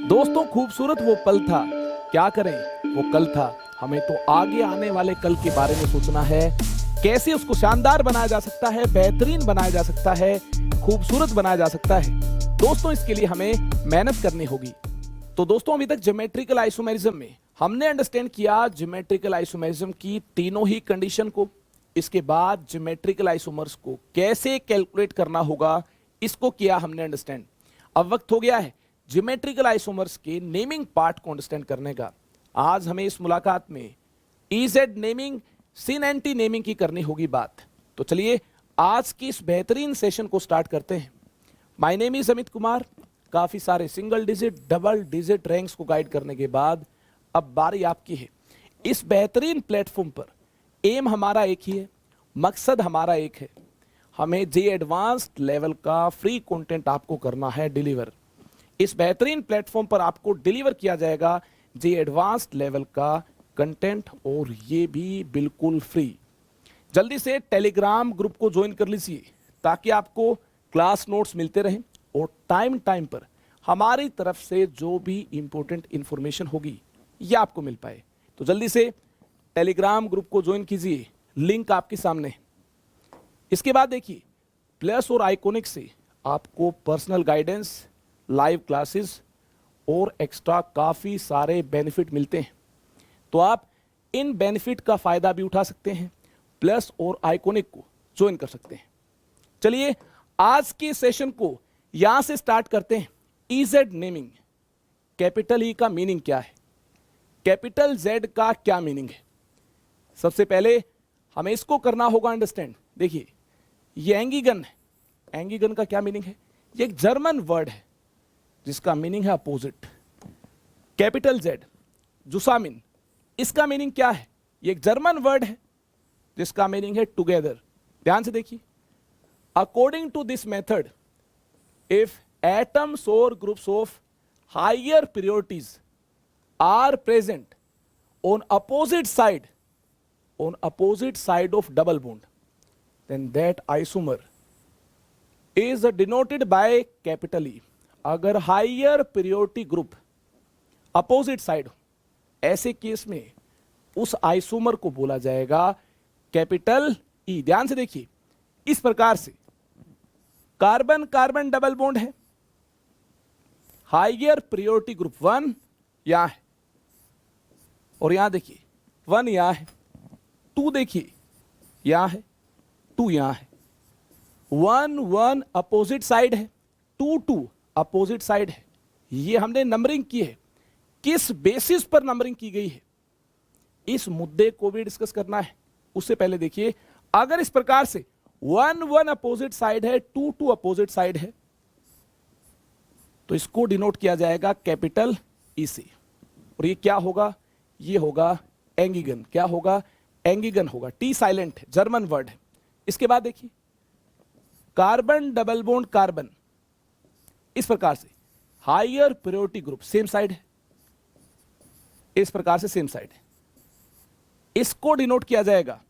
दोस्तों खूबसूरत वो पल था, क्या करें वो कल था। हमें तो आगे आने वाले कल के बारे में सोचना है, कैसे उसको शानदार बनाया जा सकता है, बेहतरीन बनाया जा सकता है, खूबसूरत बनाया जा सकता है। दोस्तों इसके लिए हमें मेहनत करनी होगी। तो दोस्तों अभी तक ज्योमेट्रिकल आइसोमेरिज्म में हमने अंडरस्टैंड किया ज्योमेट्रिकल आइसोमेरिज्म की तीनों ही कंडीशन को। इसके बाद ज्योमेट्रिकल आइसोमर्स को कैसे कैलकुलेट करना होगा, इसको किया हमने अंडरस्टैंड। अब वक्त हो गया है ज्योमेट्रिकल आइसोमर्स के नेमिंग पार्ट को अंडरस्टैंड करने का। आज हमें इस मुलाकात में ईजेड नेमिंग, सिन एंटी नेमिंग की करनी होगी बात। तो चलिए आज की इस बेहतरीन सेशन को स्टार्ट करते हैं। My name is Amit Kumar. काफी सारे single digit, double digit ranks को गाइड करने के बाद अब बारी आपकी है। इस बेहतरीन प्लेटफॉर्म पर एम हमारा एक ही है, मकसद हमारा एक है। हमें जे एडवांस्ड लेवल का फ्री कंटेंट आपको करना है डिलीवर। इस बेहतरीन प्लेटफॉर्म पर आपको डिलीवर किया जाएगा जे एडवांस्ड लेवल का कंटेंट, और ये भी बिल्कुल फ्री। जल्दी से टेलीग्राम ग्रुप को ज्वाइन कर लीजिए ताकि आपको क्लास नोट्स मिलते रहें और टाइम टाइम पर हमारी तरफ से जो भी इंपॉर्टेंट इंफॉर्मेशन होगी ये आपको मिल पाए। तो जल्दी से टेलीग्राम ग्रुप को ज्वाइन कीजिए, लिंक आपके सामने है। इसके बाद देखिए प्लस और आइकॉनिक से आपको पर्सनल गाइडेंस, लाइव क्लासेस और एक्स्ट्रा काफ़ी सारे बेनिफिट मिलते हैं। तो आप इन बेनिफिट का फ़ायदा भी उठा सकते हैं, प्लस और आइकॉनिक को ज्वाइन कर सकते हैं। चलिए आज के सेशन को यहां से स्टार्ट करते हैं। ईजेड नेमिंग, कैपिटल ई का मीनिंग क्या है, कैपिटल जेड का क्या मीनिंग है। सबसे पहले हमें इसको करना होगा अंडरस्टैंड। देखिए ये एंगीगन है, एंगीगन का क्या मीनिंग है, ये एक जर्मन वर्ड है जिसका मीनिंग है अपोजिट। कैपिटल जेड जुसामिन, इसका मीनिंग क्या है, ये एक जर्मन वर्ड है जिसका मीनिंग है टुगेदर। ध्यान से देखिए, according to this method if atoms और groups of higher priorities are present on opposite side of double bond, then that isomer is denoted by capital E। अगर higher priority group opposite side हो, ऐसे case में उस isomer को बोला जाएगा capital E. ध्यान से देखिए, इस प्रकार से कार्बन कार्बन डबल बॉन्ड है, हायर priority ग्रुप 1 यहां है, और यहां देखिए 1 यहां है, 2 देखिए यहां है, 2 यहां है, 1 1 अपोजिट साइड है, 2 2 अपोजिट साइड है। ये हमने नंबरिंग की है, किस बेसिस पर नंबरिंग की गई है इस मुद्दे को भी डिस्कस करना है। उससे पहले देखिए, अगर इस प्रकार से 1 1 अपोजिट साइड है, 2 2 अपोजिट साइड है, तो इसको डिनोट किया जाएगा कैपिटल ई से। और ये क्या होगा, ये होगा एंगीगन। क्या होगा, एंगीगन होगा। टी साइलेंट है, जर्मन वर्ड है। इसके बाद देखिए कार्बन डबल बॉन्ड कार्बन, इस प्रकार से higher priority group same side है, इस प्रकार से सेम साइड है, इसको डिनोट किया जाएगा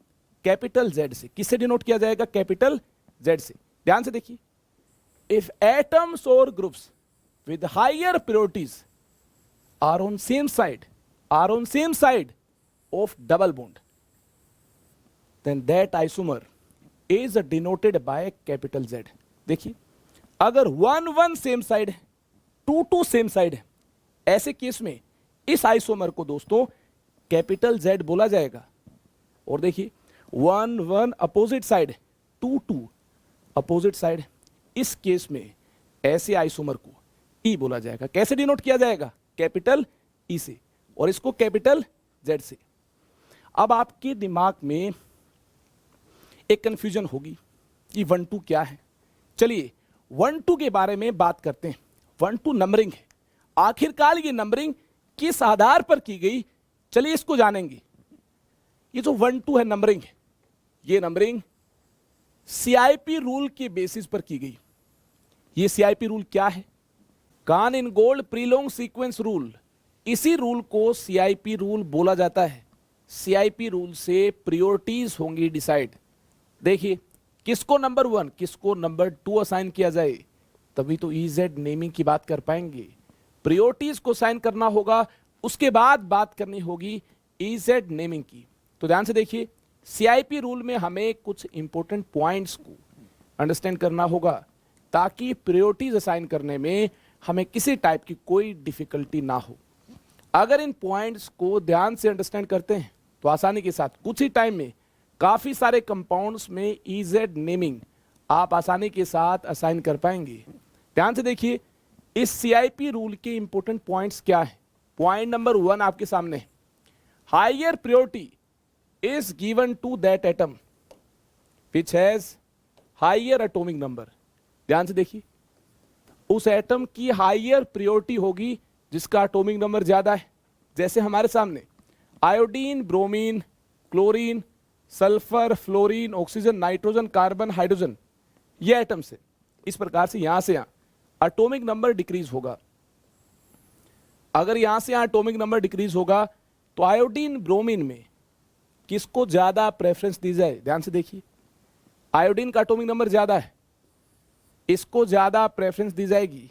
कैपिटल जेड से। किससे डिनोट किया जाएगा, कैपिटल जेड से। ध्यान से देखिए, इफ एटम्स और groups with higher priorities are on same side of double bond, then that isomer is denoted by capital Z. देखिए अगर 1 1 सेम साइड है, 2 2 सेम साइड है, ऐसे केस में इस आइसोमर को दोस्तों कैपिटल जेड बोला जाएगा। और देखिए 1 1 अपोजिट साइड है, 2 2 अपोजिट साइड है, इस केस में ऐसे आइसोमर को ई बोला जाएगा। कैसे डिनोट किया जाएगा, कैपिटल ई से, और इसको कैपिटल जेड से। अब आपके दिमाग में एक कंफ्यूजन होगी कि 1 2 क्या है। चलिए 1 2 के बारे में बात करते हैं। 1 2 नंबरिंग है, आखिरकार ये नंबरिंग किस आधार पर की गई, चलिए इसको जानेंगे। ये जो 1 2 है नंबरिंग है, ये नंबरिंग सीआईपी रूल के बेसिस पर की गई। ये सीआईपी रूल क्या है, कान इन गोल्ड प्रीलोंग सीक्वेंस रूल। इसी रूल को सीआईपी रूल बोला जाता है। सीआईपी रूल से प्रायोरिटीज होंगी डिसाइड। देखिए किसको नंबर 1 किसको नंबर 2 असाइन किया जाए, तभी तो ईजेड नेमिंग की बात कर पाएंगे। प्रायोरिटीज को साइन करना होगा, उसके बाद बात करनी होगी ईजेड नेमिंग की। तो ध्यान से देखिए, सीआईपी रूल में हमें कुछ इंपॉर्टेंट पॉइंट्स को अंडरस्टैंड करना होगा ताकि प्रायोरिटीज असाइन करने में हमें किसी टाइप की कोई डिफिकल्टी ना हो। अगर इन पॉइंट्स को ध्यान से अंडरस्टैंड करते हैं तो आसानी के साथ कुछ ही टाइम में काफी सारे कंपाउंड्स में ईजेड नेमिंग आप आसानी के साथ असाइन कर पाएंगे। ध्यान से देखिए, इस सीआईपी रूल के इंपॉर्टेंट पॉइंट्स क्या है। पॉइंट नंबर 1 आपके सामने, higher priority is given to that atom which has higher atomic number. ध्यान से देखिए, उस एटम की हायर प्रायोरिटी होगी जिसका एटॉमिक नंबर ज्यादा है। जैसे हमारे सामने iodine, bromine, chlorine, sulphur, fluorine, oxygen, nitrogen, carbon, hydrogen, ये एटम्स है। इस प्रकार से यहां से यहां एटॉमिक नंबर डिक्रीज होगा। अगर यहां से यहां एटॉमिक नंबर डिक्रीज होगा तो आयोडीन, ब्रोमीन में किसको ज्यादा प्रेफरेंस दी जाए। ध्यान से देखिए, आयोडीन का एटॉमिक नंबर ज्यादा है, इसको ज्यादा प्रेफरेंस दी जाएगी।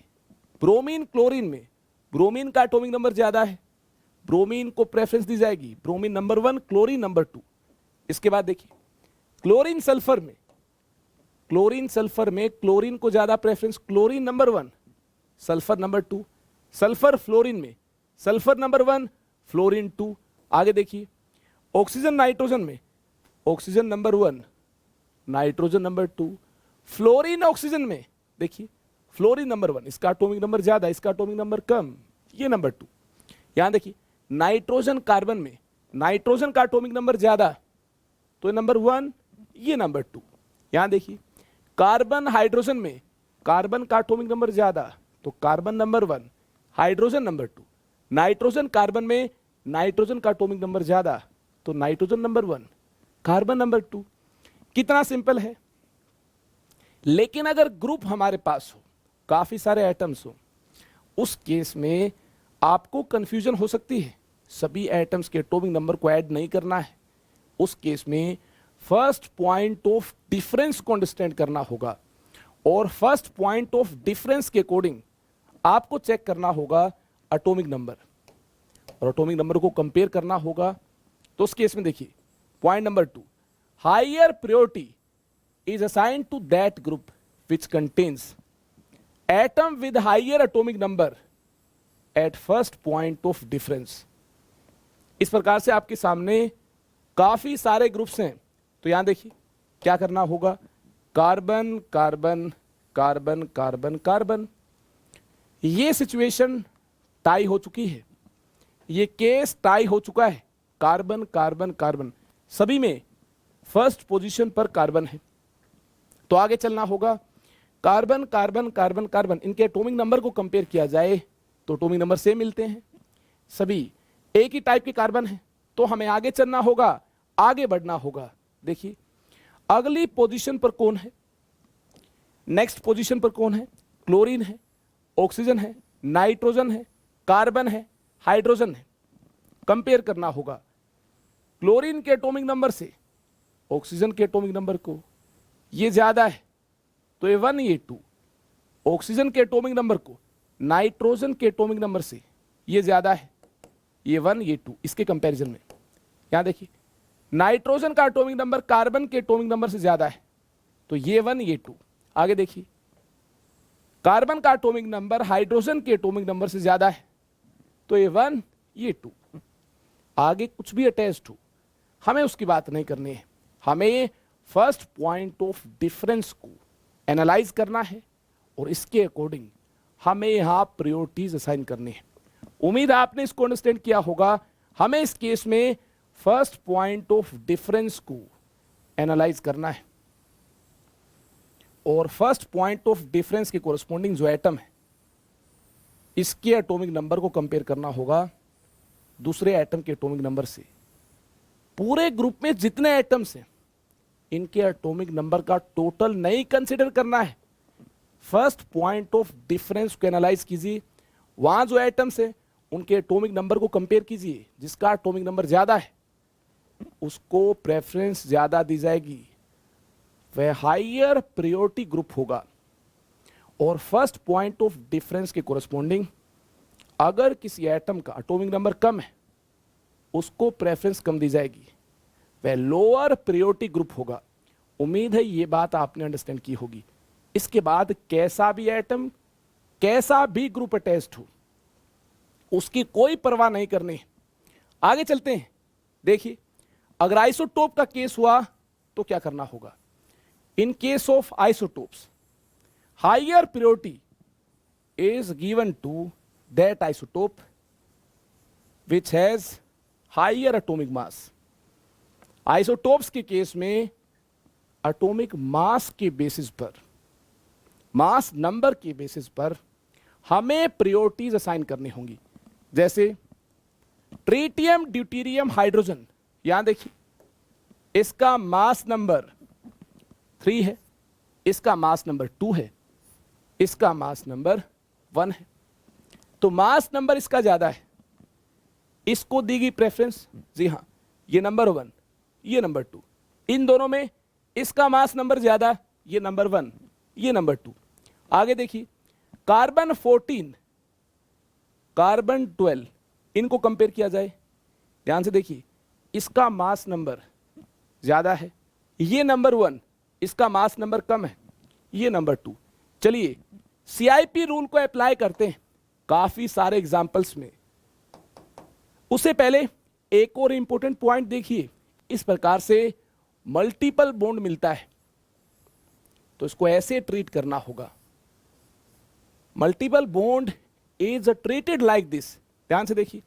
ब्रोमीन, क्लोरीन में ब्रोमीन का एटॉमिक नंबर ज्यादा है, ब्रोमीन को प्रेफरेंस दी जाएगी। Bromine number 1, chlorine number 2। इसके बाद देखिए, क्लोरीन सल्फर में क्लोरीन को ज्यादा preference, chlorine number 1, sulphur number 2। Sulphur fluorine में सल्फर नंबर 1, फ्लोरीन 2। आगे देखिए, ऑक्सीजन नाइट्रोजन में oxygen number 1, nitrogen number 2। Fluorine oxygen में देखिए, फ्लोरीन नंबर 1, इसका एटॉमिक नंबर ज्यादा, इसका एटॉमिक नंबर कम, ये नंबर 2। यहां देखिए, नाइट्रोजन कार्बन में नाइट्रोजन का एटॉमिक नंबर ज्यादा, तो ये नंबर 1, ये नंबर 2। यहां देखिए, कार्बन हाइड्रोजन में कार्बन का एटॉमिक नंबर ज्यादा, तो carbon number 1, hydrogen number 2। Nitrogen carbon में नाइट्रोजन का एटॉमिक नंबर ज्यादा, तो नाइट्रोजन नंबर 1, कार्बन नंबर 2। कितना सिंपल है। लेकिन अगर ग्रुप हमारे पास हो, काफी सारे एटम्स हो, उस केस में आपको कंफ्यूजन हो सकती है। सभी एटम्स के एटॉमिक नंबर को ऐड नहीं करना है। उस केस में फर्स्ट पॉइंट ऑफ डिफरेंस को अंडरस्टैंड करना होगा, और फर्स्ट पॉइंट ऑफ डिफरेंस के अकॉर्डिंग आपको चेक करना होगा एटॉमिक नंबर, और एटॉमिक नंबर को कंपेयर करना होगा। तो उस केस में देखिए, point number 2, higher priority is assigned to that group which contains atom with higher atomic number at first point of difference। इस प्रकार से आपके सामने काफी सारे ग्रुप्स हैं। तो यहां देखिए क्या करना होगा, carbon carbon carbon carbon carbon, ये सिचुएशन टाई हो चुकी है, ये केस टाई हो चुका है। कार्बन कार्बन कार्बन सभी में फर्स्ट पोजीशन पर कार्बन है। तो आगे चलना होगा, कार्बन कार्बन कार्बन कार्बन, इनके एटॉमिक नंबर को कंपेयर किया जाए तो एटॉमिक नंबर सेम मिलते हैं, सभी एक ही टाइप के कार्बन हैं। तो हमें आगे चलना होगा, आगे बढ़ना होगा। देखिए अगली पोजीशन पर कौन है, नेक्स्ट पोजीशन पर कौन है, क्लोरीन है, ऑक्सीजन है, नाइट्रोजन है, कार्बन है, हाइड्रोजन है। कंपेयर करना होगा क्लोरीन के एटॉमिक नंबर से ऑक्सीजन के एटॉमिक नंबर को, ये ज्यादा है तो ये 1, ये 2। ऑक्सीजन के एटॉमिक नंबर को नाइट्रोजन के एटॉमिक नंबर से ये ज्यादा है, ये 1, ये 2। इसके कंपैरिजन में यहां देखिए, नाइट्रोजन का एटॉमिक नंबर कार्बन के एटॉमिक नंबर से ज्यादा है, तो ये 1, ये 2। आगे देखिए, कार्बन का एटॉमिक नंबर हाइड्रोजन के एटॉमिक नंबर से ज्यादा है, तो ये 1, ये 2। आगे कुछ भी अटैच्ड हो, हमें उसकी बात नहीं करनी है। हमें फर्स्ट पॉइंट ऑफ डिफरेंस को एनालाइज करना है, और इसके अकॉर्डिंग हमें यहां प्रायोरिटीज असाइन करनी है। उम्मीद है आपने इसको अंडरस्टैंड किया होगा। हमें इस केस में फर्स्ट पॉइंट ऑफ डिफरेंस को एनालाइज करना है, और फर्स्ट पॉइंट ऑफ डिफरेंस के कोरस्पॉन्डिंग जो एटम है, इसके एटॉमिक नंबर को कंपेयर करना होगा दूसरे एटम के एटॉमिक नंबर से। पूरे ग्रुप में जितने एटम्स हैं, इनके एटॉमिक नंबर का टोटल नहीं कंसीडर करना है। फर्स्ट पॉइंट ऑफ डिफरेंस को एनालाइज कीजिए, वहां जो एटम्स है उनके एटॉमिक नंबर को कंपेयर कीजिए, जिसका एटॉमिक नंबर ज्यादा है उसको प्रेफरेंस ज्यादा दी जाएगी, वह हायर प्रायोरिटी ग्रुप होगा। और फर्स्ट पॉइंट ऑफ डिफरेंस के कोरस्पॉन्डिंग अगर किसी एटम का एटॉमिक नंबर कम है उसको प्रेफरेंस कम दी जाएगी, वह लोअर प्रायोरिटी ग्रुप होगा। उम्मीद है ये बात आपने अंडरस्टैंड की होगी। इसके बाद कैसा भी एटम, कैसा भी ग्रुप अटैच्ड हो, उसकी कोई परवाह नहीं करनी। आगे चलते हैं। देखिए, अगर आइसोटोप का केस हुआ तो क्या करना होगा। In case of isotopes, higher priority is given to that isotope which has higher atomic mass। Isotopes के केस में एटॉमिक मास के बेसिस पर, मास नंबर के बेसिस पर हमें प्रायोरिटीज असाइन करनी होंगी। जैसे ट्रिटियम, ड्यूटेरियम, हाइड्रोजन, यहां देखिए इसका मास नंबर 3 है, इसका मास नंबर 2 है, इसका मास नंबर 1 है। तो मास नंबर इसका ज्यादा है, इसको दी गई प्रेफरेंस। जी हां, ये नंबर 1, ये नंबर 2, इन दोनों में इसका मास नंबर ज्यादा, ये नंबर 1, ये नंबर 2। आगे देखिए, कार्बन 14, कार्बन 12, इनको कंपेयर किया जाए, ध्यान से देखिए, इसका मास नंबर ज्यादा है, ये नंबर 1, इसका मास नंबर कम है, ये नंबर 2। चलिए सीआईपी रूल को अप्लाई करते हैं काफी सारे एग्जाम्पल्स में। उससे पहले एक और इंपॉर्टेंट पॉइंट देखिए, इस प्रकार से मल्टीपल बॉन्ड मिलता है तो इसको ऐसे ट्रीट करना होगा। Multiple bond is treated like this. ध्यान से देखिए,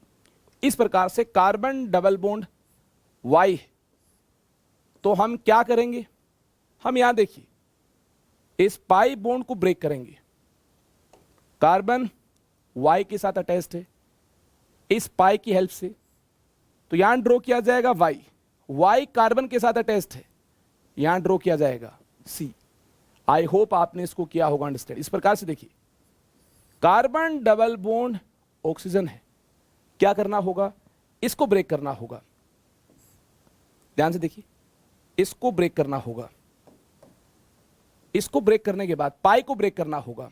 इस प्रकार से कार्बन डबल बॉन्ड वाई है, तो हम क्या करेंगे, हम यहां देखिए इस पाई बॉन्ड को ब्रेक करेंगे। कार्बन वाई के साथ अटैच्ड है इस पाई की हेल्प से, तो यहां ड्रॉ किया जाएगा वाई, वाई कार्बन के साथ अटैच्ड है, यहां ड्रॉ किया जाएगा सी। आई होप आपने इसको किया होगा अंडरस्टैंड। इस प्रकार से देखिए, कार्बन डबल बॉन्ड ऑक्सीजन है, क्या करना होगा, इसको ब्रेक करना होगा। ध्यान से देखिए, इसको ब्रेक करना होगा, इसको ब्रेक करने के बाद पाई को ब्रेक करना होगा।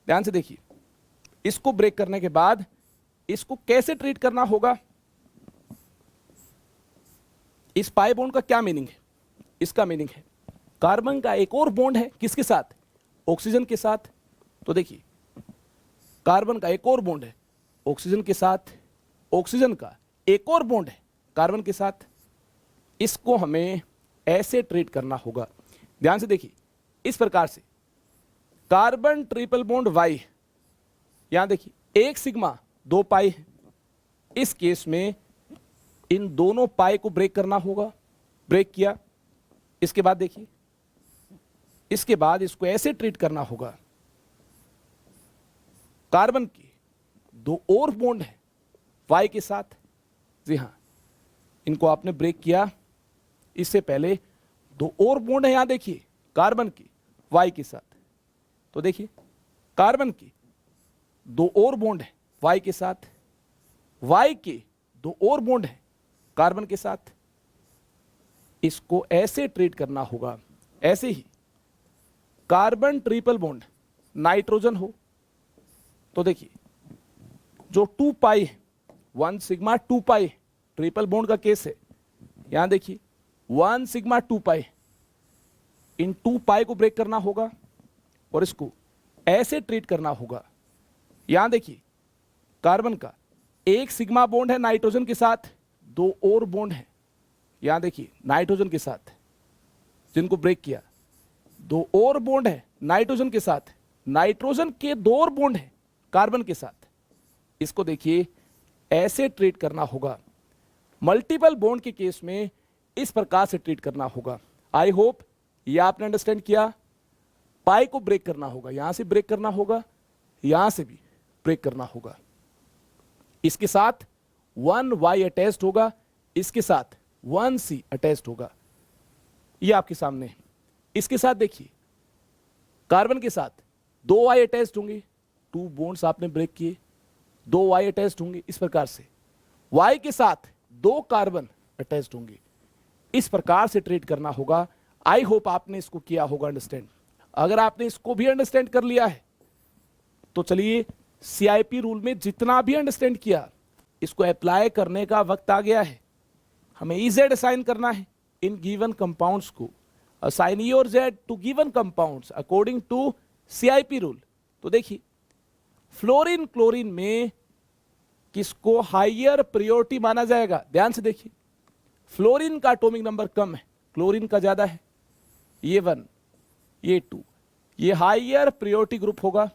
ध्यान से देखिए, इसको ब्रेक करने के बाद इसको कैसे ट्रीट करना होगा। इस पाई बॉन्ड का क्या मीनिंग है, इसका मीनिंग है कार्बन का एक और बॉन्ड है किसके साथ, ऑक्सीजन के साथ। तो देखिए, कार्बन का एक और बॉन्ड है ऑक्सीजन के साथ, ऑक्सीजन का एक और बॉन्ड है कार्बन के साथ, इसको हमें ऐसे ट्रीट करना होगा। ध्यान से देखिए, इस प्रकार से कार्बन ट्रिपल बॉन्ड वाई, यहां देखिए 1 सिग्मा 2 पाई है, इस केस में इन दोनों पाई को ब्रेक करना होगा, ब्रेक किया। इसके बाद देखिए, इसके बाद इसको ऐसे ट्रीट करना होगा, कार्बन के 2 और बॉन्ड है वाई के साथ, जी हां, इनको आपने ब्रेक किया, इससे पहले 2 और बॉन्ड है यहां देखिए कार्बन के वाई के साथ। तो देखिए, कार्बन के 2 और बॉन्ड है वाई के साथ, वाई के 2 और बॉन्ड है कार्बन के साथ, इसको ऐसे ट्रीट करना होगा। ऐसे ही कार्बन ट्रिपल बॉन्ड नाइट्रोजन हो, तो देखिए जो 2 पाई है, 1 सिग्मा 2 पाई ट्रिपल बॉन्ड का केस है, यहां देखिए 1 सिग्मा 2 पाई, इन 2 पाई को ब्रेक करना होगा और इसको ऐसे ट्रीट करना होगा। यहां देखिए, कार्बन का 1 सिग्मा बॉन्ड है नाइट्रोजन के साथ, 2 और बॉन्ड है यहां देखिए नाइट्रोजन के साथ, जिनको ब्रेक किया, 2 और बॉन्ड है नाइट्रोजन के साथ, नाइट्रोजन के 2 और बॉन्ड है कार्बन के साथ, इसको देखिए ऐसे ट्रीट करना होगा। मल्टीपल बॉन्ड के केस में इस प्रकार से ट्रीट करना होगा। आई होप ये आपने अंडरस्टैंड किया। पाई को ब्रेक करना होगा, यहां से ब्रेक करना होगा, यहां से भी ब्रेक करना होगा। इसके साथ 1y अटैच्ड होगा, इसके साथ 1c अटैच्ड होगा, ये आपके सामने है। इसके साथ देखिए, कार्बन के साथ 2y अटैच्ड होंगे, 2 बॉन्ड्स आपने ब्रेक किए, 2y अटैच्ड होंगे। इस प्रकार से y के साथ 2 कार्बन अटैच्ड होंगे, इस प्रकार से ट्रीट करना होगा। आई होप आपने इसको किया होगा अंडरस्टैंड। अगर आपने इसको भी अंडरस्टैंड कर लिया है तो चलिए सीआईपी रूल में जितना भी अंडरस्टैंड किया, इसको अप्लाई करने का वक्त आ गया है। हमें इजेड असाइन करना है इन गिवन कंपाउंड्स को। असाइन ई और Z to given compounds according to CIP rule. तो देखिए, फ्लोरीन क्लोरीन में किसको हायर प्रायोरिटी माना जाएगा? ध्यान से देखिए, फ्लोरीन का एटॉमिक नंबर कम है, क्लोरीन का ज्यादा है। ये 1, ये 2, ये हायर प्रायोरिटी ग्रुप होगा।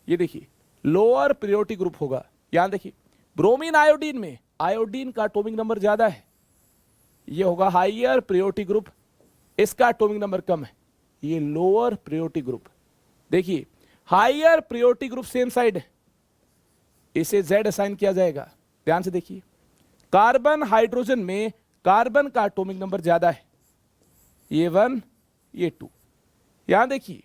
ये देखिए लोअर प्रायोरिटी ग्रुप होगा। यहां देखिए, ब्रोमीन आयोडीन में आयोडीन का एटॉमिक नंबर ज्यादा है, ये होगा हायर प्रायोरिटी ग्रुप, इसका एटॉमिक नंबर कम है, ये लोअर प्रायोरिटी ग्रुप। देखिए higher priority group same side है, इसे Z असाइन किया जाएगा। ध्यान से देखिए, कार्बन हाइड्रोजन में कार्बन का एटॉमिक नंबर ज्यादा है, ये 1, ये 2। यहां देखिए,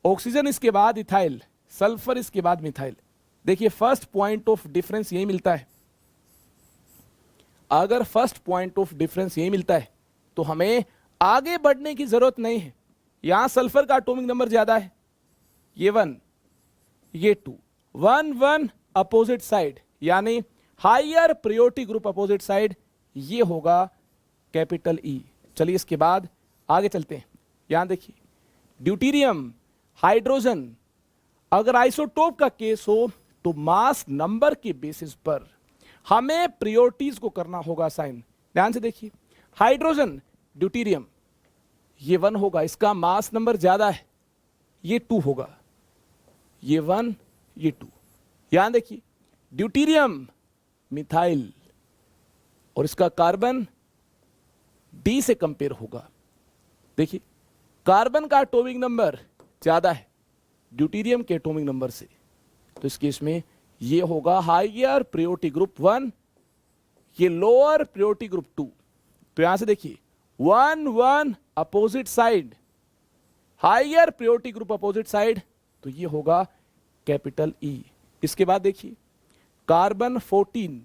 ऑक्सीजन इसके बाद इथाइल, सल्फर इसके बाद मिथाइल। देखिए फर्स्ट पॉइंट ऑफ डिफरेंस यही मिलता है। अगर फर्स्ट पॉइंट ऑफ डिफरेंस यही मिलता है तो हमें आगे बढ़ने की जरूरत नहीं है। यहां सल्फर का एटॉमिक नंबर ज्यादा है, ये 1, ये 2, 1 1 अपोजिट साइड, यानी higher priority group opposite side, ये होगा कैपिटल ई। चलिए इसके बाद आगे चलते हैं। यहां देखिए, ड्यूटीरियम, हाइड्रोजन, अगर आइसोटोप का केस हो तो मास नंबर के बेसिस पर हमें प्रायोरिटीज को करना होगा साइन। ध्यान से देखिए, हाइड्रोजन, ड्यूटीरियम, ये 1 होगा, इसका मास नंबर ज्यादा है, ये 2 होगा, ये 1, ये 2। यहां देखिए, ड्यूटीरियम, मिथाइल, और इसका कार्बन डी से कंपेयर होगा। देखिए कार्बन का एटॉमिक नंबर ज्यादा है ड्यूटीरियम के एटॉमिक नंबर से, तो इस केस में ये होगा हायर प्रायोरिटी ग्रुप 1, ये लोअर प्रायोरिटी ग्रुप 2। तो यहां से देखिए 1 1 opposite side, higher priority group opposite side, तो ये होगा कैपिटल ई। इसके बाद देखिए कार्बन 14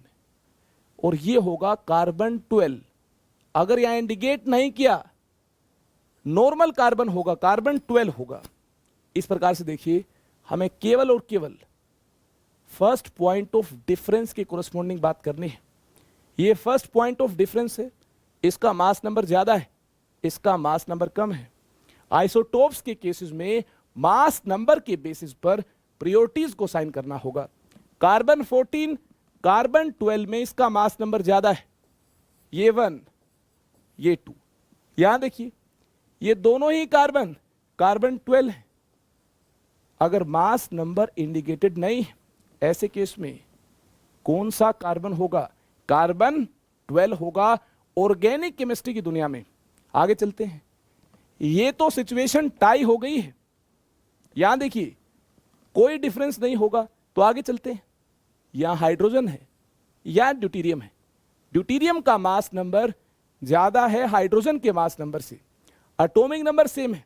और ये होगा कार्बन 12। अगर यहां इंडिकेट नहीं किया, नॉर्मल कार्बन होगा, कार्बन 12 होगा। इस प्रकार से देखिए, हमें केवल और केवल फर्स्ट पॉइंट ऑफ डिफरेंस के कोरस्पॉन्डिंग बात करनी है। ये फर्स्ट पॉइंट ऑफ डिफरेंस है, इसका मास नंबर ज्यादा है, इसका मास नंबर कम है। आइसोटोप्स के केसेस में मास नंबर के बेसिस पर प्रायोरिटीज को साइन करना होगा। कार्बन 14, कार्बन 12 में इसका मास नंबर ज्यादा है, ये 1, ये 2। यहां देखिए, ये दोनों ही कार्बन, कार्बन 12 है। अगर मास नंबर इंडिकेटेड नहीं है, ऐसे केस में कौन सा कार्बन होगा? कार्बन 12 होगा ऑर्गेनिक केमिस्ट्री की दुनिया में। आगे चलते हैं। ये तो सिचुएशन टाई हो गई है, यहां देखिए कोई डिफरेंस नहीं होगा, तो आगे चलते हैं। यहां हाइड्रोजन है, यहां ड्यूटीरियम है। ड्यूटीरियम का मास नंबर ज्यादा है हाइड्रोजन के मास नंबर से, एटॉमिक नंबर सेम है।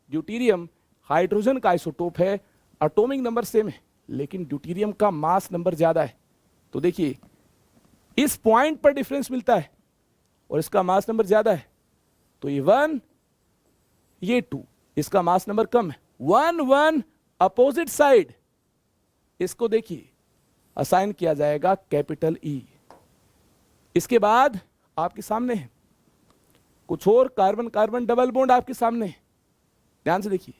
ड्यूटीरियम हाइड्रोजन का आइसोटोप है, एटॉमिक नंबर सेम है, लेकिन ड्यूटीरियम का मास नंबर ज्यादा है। तो देखिए इस पॉइंट पर डिफरेंस मिलता है और इसका मास नंबर ज्यादा है, तो ये 1, ये 2, इसका मास नंबर कम है। 1 1 अपोजिट साइड, इसको देखिए असाइन किया जाएगा कैपिटल ई। इसके बाद आपके सामने है कुछ और कार्बन कार्बन डबल बॉन्ड आपके सामने है। ध्यान से देखिए,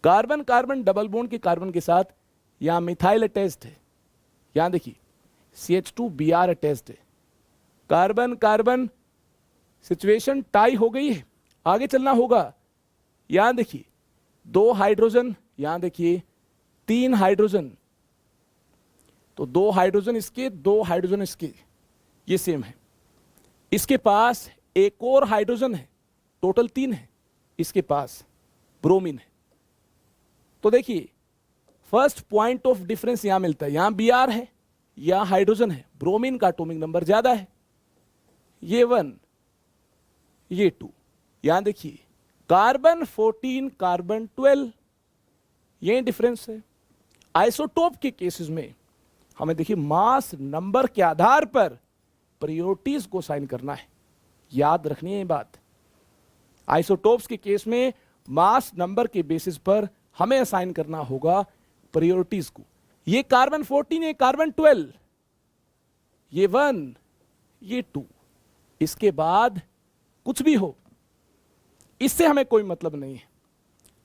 कार्बन कार्बन डबल बॉन्ड के कार्बन के साथ यहां मिथाइल अटैच्ड है। यहां देखिए CH2Br अटैच्ड है। कार्बन कार्बन सिचुएशन टाई हो गई है, आगे चलना होगा। यहां देखिए 2 हाइड्रोजन, यहां देखिए 3 हाइड्रोजन, तो 2 हाइड्रोजन इसके, 2 हाइड्रोजन इसके, ये सेम है। इसके पास एक और हाइड्रोजन है, टोटल 3 है, इसके पास ब्रोमीन है। तो देखिए फर्स्ट पॉइंट ऑफ डिफरेंस यहां मिलता है, यहां Br है, यहां हाइड्रोजन है, ब्रोमीन का एटॉमिक नंबर ज्यादा है, ये 1, ये 2। यहां देखिए कार्बन 14, कार्बन 12, ये डिफरेंस है। आइसोटोप के केसेस में हमें देखिए मास नंबर के आधार पर प्रायोरिटीज को साइन करना है, याद रखनी है ये बात। आइसोटोप्स के केस में मास नंबर के बेसिस पर हमें असाइन करना होगा प्रायोरिटीज को। ये कार्बन 14, ये कार्बन 12, ये 1, ये 2। इसके बाद कुछ भी हो, इससे हमें कोई मतलब नहीं है।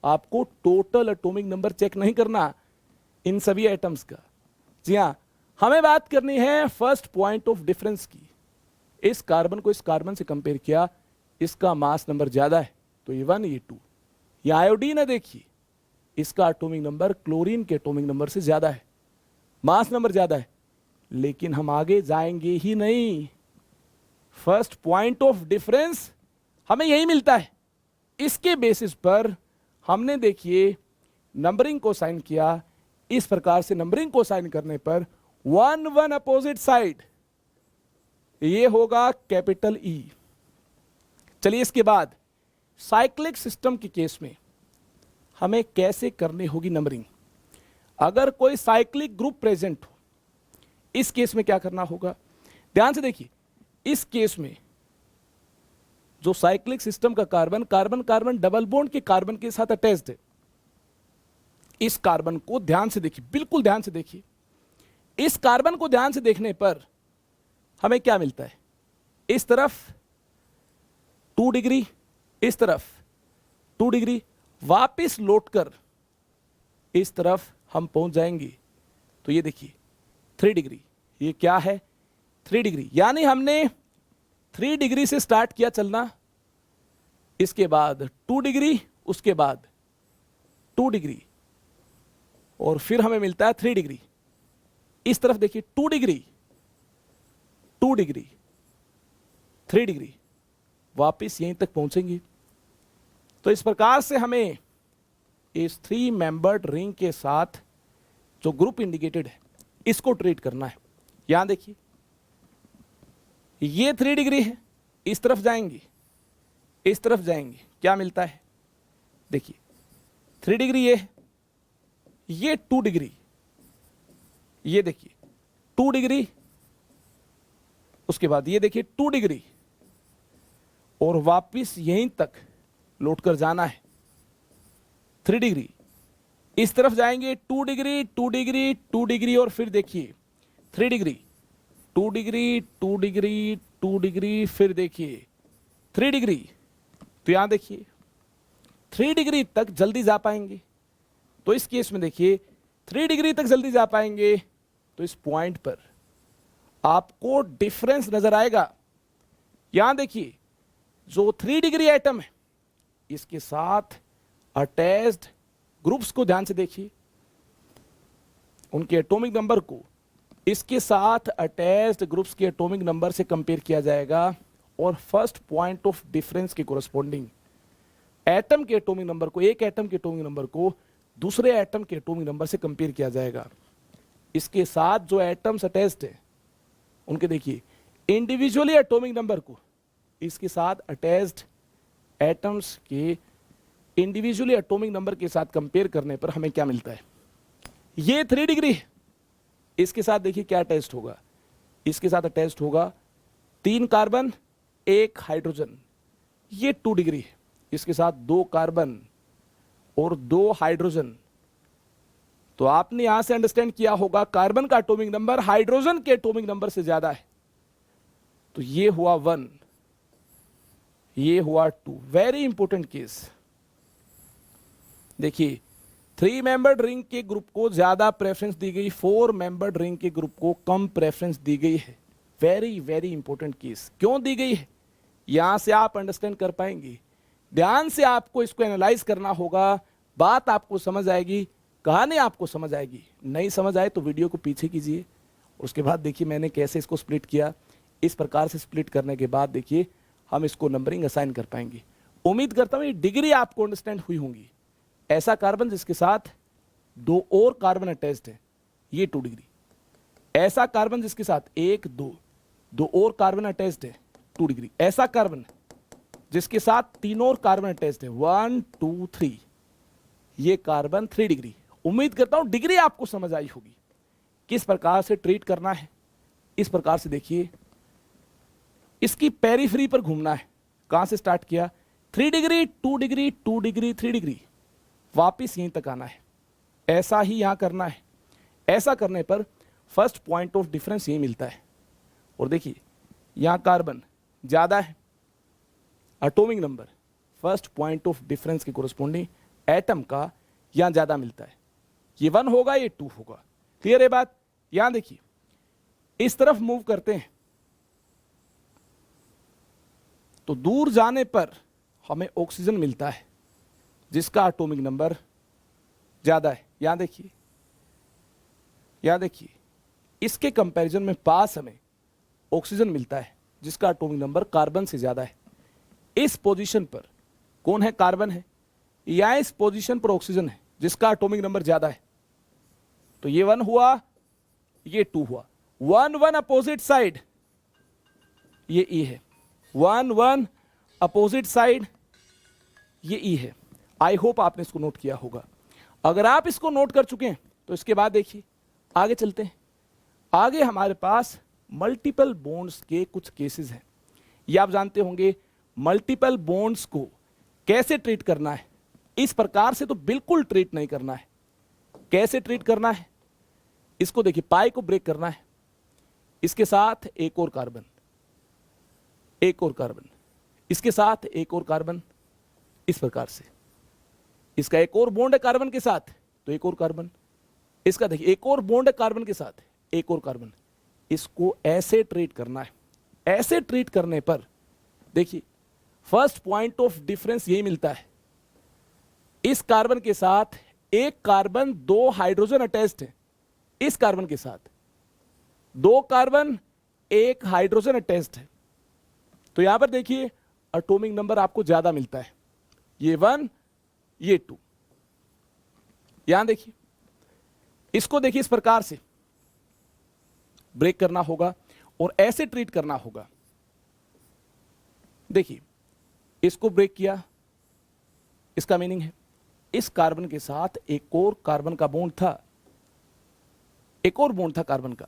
आपको टोटल एटॉमिक नंबर चेक नहीं करना इन सभी एटम्स का। जी हाँ, हमें बात करनी है फर्स्ट पॉइंट ऑफ डिफरेंस की। इस कार्बन को इस कार्बन से कंपेयर किया, इसका मास नंबर ज्यादा है, तो ये 1, ये 2। ये आयोडीन है, देखिए इसका एटॉमिक नंबर क्लोरीन के एटॉमिक नंबर से ज्यादा है, मास नंबर ज्यादा है, लेकिन हम आगे जाएंगे ही नहीं। फर्स्ट पॉइंट ऑफ डिफरेंस हमें यही मिलता है। इसके बेसिस पर हमने देखिए नंबरिंग को साइन किया। इस प्रकार से नंबरिंग को साइन करने पर 1 1 अपोजिट साइड, ये होगा कैपिटल ई। चलिए इसके बाद साइक्लिक सिस्टम के केस में हमें कैसे करनी होगी नंबरिंग। अगर कोई साइक्लिक ग्रुप प्रेजेंट हो, इस केस में क्या करना होगा, ध्यान से देखिए। इस केस में जो साइक्लिक सिस्टम का carbon carbon carbon double bond के कार्बन के साथ अटैच्ड है, इस कार्बन को ध्यान से देखिए, बिल्कुल ध्यान से देखिए। इस कार्बन को ध्यान से देखने पर हमें क्या मिलता है, इस तरफ 2 डिग्री, इस तरफ 2 डिग्री, वापिस लौटकर इस तरफ हम पहुंच जाएंगे तो ये देखिए 3 डिग्री। ये क्या है, 3 डिग्री। यानी हमने 3 डिग्री से स्टार्ट किया चलना, इसके बाद 2 डिग्री, उसके बाद 2 डिग्री, और फिर हमें मिलता है 3 डिग्री। इस तरफ देखिए 2 डिग्री, 2 डिग्री, 3 डिग्री, वापिस यहीं तक पहुंचेंगे। तो इस प्रकार से हमें इस 3 मेंबर्ड रिंग के साथ जो ग्रुप इंडिकेटेड है इसको ट्रीट करना है। यहां देखिए ये 3 डिग्री है, इस तरफ जाएंगे, इस तरफ जाएंगे, क्या मिलता है, देखिए 3 डिग्री ये है, ये 2 डिग्री, ये देखिए 2 डिग्री, उसके बाद ये देखिए 2 डिग्री, और वापिस यहीं तक लौटकर जाना है 3 डिग्री। इस तरफ जाएंगे 2 डिग्री, 2 डिग्री, 2 डिग्री, और फिर देखिए 3 डिग्री, 2 डिग्री, 2 डिग्री, 2 डिग्री, फिर देखिए 3 डिग्री। तो यहां देखिए 3 डिग्री तक जल्दी जा पाएंगे, तो इस केस में देखिए 3 डिग्री तक जल्दी जा पाएंगे, तो इस पॉइंट पर आपको डिफरेंस नजर आएगा। यहां देखिए जो 3 डिग्री एटम है इसके साथ अटैच्ड ग्रुप्स को ध्यान से देखिए, उनके एटॉमिक नंबर को इसके साथ अटैच्ड ग्रुप्स के एटॉमिक नंबर से कंपेयर किया जाएगा, और फर्स्ट पॉइंट ऑफ डिफरेंस के कोरस्पॉन्डिंग एटम के एटॉमिक नंबर को, एक एटम के एटॉमिक नंबर को दूसरे एटम के एटॉमिक नंबर से कंपेयर किया जाएगा। इसके साथ जो एटम्स अटैच्ड है उनके देखिए इंडिविजुअली एटॉमिक नंबर को इसके साथ अटैच्ड एटम्स के इंडिविजुअली एटॉमिक नंबर के साथ कंपेयर करने पर हमें क्या मिलता है, ये 3 डिग्री है, इसके साथ देखिए क्या अटैच्ड होगा, इसके साथ अटैच्ड होगा 3 कार्बन 1 हाइड्रोजन, ये 2 डिग्री है, इसके साथ 2 कार्बन और 2 हाइड्रोजन। तो आपने यहां से अंडरस्टैंड किया होगा कार्बन का एटॉमिक नंबर हाइड्रोजन के एटॉमिक नंबर से ज्यादा है, तो ये हुआ 1, ये हुआ 2। Very important case. देखिए 3 मेंबर्ड रिंग के ग्रुप को ज्यादा प्रेफरेंस दी गई, 4 मेंबर्ड रिंग के ग्रुप को कम प्रेफरेंस दी गई है। Very very important case. क्यों दी गई है यहां से आप अंडरस्टैंड कर पाएंगे। ध्यान से आपको इसको एनालाइज करना होगा, बात आपको समझ आएगी, कहानी आपको समझ आएगी। नहीं समझ आए तो वीडियो को पीछे कीजिए, उसके बाद देखिए मैंने कैसे इसको स्प्लिट किया। इस प्रकार से स्प्लिट करने के बाद देखिए हम इसको नंबरिंग असाइन कर पाएंगे। उम्मीद करता हूं ये डिग्री आपको अंडरस्टैंड हुई होंगी। ऐसा कार्बन जिसके साथ 2 और कार्बन अटैच्ड है, ये 2 डिग्री। ऐसा कार्बन जिसके साथ 1 2 और कार्बन अटैच्ड है, 2 डिग्री। ऐसा कार्बन जिसके साथ 3 और कार्बन अटैच्ड है, 1 2 3, ये कार्बन 3 डिग्री। उम्मीद करता हूं डिग्री आपको समझ आई होगी, किस प्रकार से ट्रीट करना है। इस प्रकार से देखिए इसकी पेरीफ्री पर घूमना है। कहां से स्टार्ट किया, 3 डिग्री 2 डिग्री 2 डिग्री 3 डिग्री, वापिस यहीं तक आना है। ऐसा ही यहां करना है। ऐसा करने पर फर्स्ट पॉइंट ऑफ डिफरेंस यही मिलता है। और देखिए यहां कार्बन ज्यादा है, atomic number first point of difference के कोरस्पॉन्डिंग एटम का यहां ज्यादा मिलता है। ये 1 होगा, ये 2 होगा। क्लियर है बात? यहां देखिए इस तरफ मूव करते हैं तो दूर जाने पर हमें ऑक्सीजन मिलता है जिसका एटॉमिक नंबर ज्यादा है। यहां देखिए, यहां देखिए इसके कंपैरिजन में पास हमें ऑक्सीजन मिलता है जिसका एटॉमिक नंबर कार्बन से ज्यादा है। इस पोजीशन पर कौन है? कार्बन है, या इस पोजीशन पर ऑक्सीजन है जिसका एटॉमिक नंबर ज्यादा है। तो ये 1 हुआ, ये 2 हुआ। 1 1 अपोजिट साइड, ये ई है। 1 1 अपोजिट साइड, ये ई है। आई होप आपने इसको नोट किया होगा। अगर आप इसको नोट कर चुके हैं तो इसके बाद देखिए आगे चलते हैं। आगे हमारे पास मल्टीपल बॉन्ड्स के कुछ केसेस हैं। ये आप जानते होंगे मल्टीपल बॉन्ड्स को कैसे ट्रीट करना है। इस प्रकार से तो बिल्कुल ट्रीट नहीं करना है। कैसे ट्रीट करना है? इसको देखिए, पाई को ब्रेक करना है, इसके साथ एक और कार्बन, एक और कार्बन, इसके साथ एक और कार्बन, इस प्रकार से। इसका एक और बॉन्ड है कार्बन के साथ तो एक और कार्बन, इसका देखिए एक और बॉन्ड है कार्बन के साथ, एक और कार्बन। इसको ऐसे ट्रीट करना है। ऐसे ट्रीट करने पर देखिए फर्स्ट पॉइंट ऑफ डिफरेंस यही मिलता है। इस कार्बन के साथ एक कार्बन, 2 हाइड्रोजन अटैच्ड है। इस कार्बन के साथ 2 कार्बन, 1 हाइड्रोजन अटैच्ड है। तो यहां पर देखिए एटॉमिक नंबर आपको ज्यादा मिलता है। ये 1, ये 2। यहां देखिए, इसको देखिए इस प्रकार से ब्रेक करना होगा और ऐसे ट्रीट करना होगा। देखिए इसको ब्रेक किया, इसका मीनिंग है इस कार्बन के साथ एक और कार्बन का बॉन्ड था, एक और बॉन्ड था कार्बन का।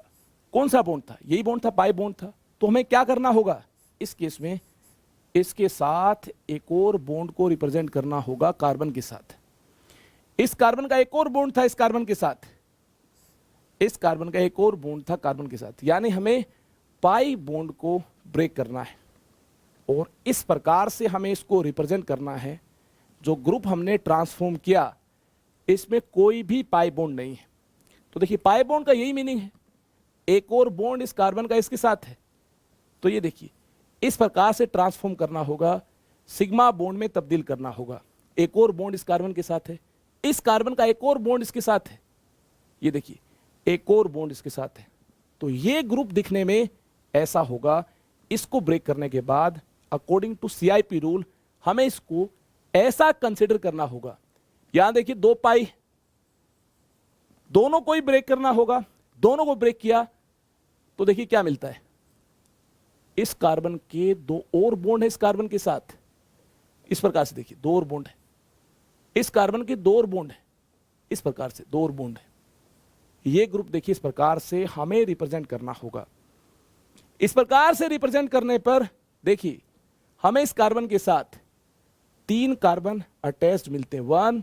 कौन सा बॉन्ड था? यही बॉन्ड था, पाई बॉन्ड था। तो हमें क्या करना होगा इस केस में? इसके साथ एक और बॉन्ड को रिप्रेजेंट करना होगा कार्बन के साथ। इस कार्बन का एक और बॉन्ड था इस कार्बन के साथ, इस कार्बन का एक और बॉन्ड था कार्बन के साथ। यानी हमें पाई बॉन्ड को ब्रेक करना है और इस प्रकार से हमें इसको रिप्रेजेंट करना है। जो ग्रुप हमने ट्रांसफॉर्म किया इसमें कोई भी पाई बॉन्ड नहीं है। तो देखिए पाई बॉन्ड का यही मीनिंग है, एक और बॉन्ड इस कार्बन का इसके साथ है। तो ये देखिए इस प्रकार से ट्रांसफॉर्म करना होगा, सिग्मा बॉन्ड में तब्दील करना होगा। एक और बॉन्ड इस कार्बन के साथ है, इस कार्बन का एक और बॉन्ड इसके साथ है। ये देखिए एक और बॉन्ड इसके साथ है। तो ये ग्रुप दिखने में ऐसा होगा। इसको ब्रेक करने के बाद अकॉर्डिंग टू सीआईपी रूल हमें इसको ऐसा कंसिडर करना होगा। यहां देखिए 2 पाई, दोनों को ही ब्रेक करना होगा। दोनों को ब्रेक किया तो देखिए क्या मिलता है। इस कार्बन के 2 और बॉन्ड है इस कार्बन के साथ, इस प्रकार से देखिए 2 और बॉन्ड है। इस कार्बन के 2 और बॉन्ड है, इस प्रकार से 2 और बॉन्ड है। ये ग्रुप देखिए इस प्रकार से हमें रिप्रेजेंट करना होगा। इस प्रकार से रिप्रेजेंट करने पर देखिए हमें इस कार्बन के साथ 3 कार्बन अटैच्ड मिलते हैं, 1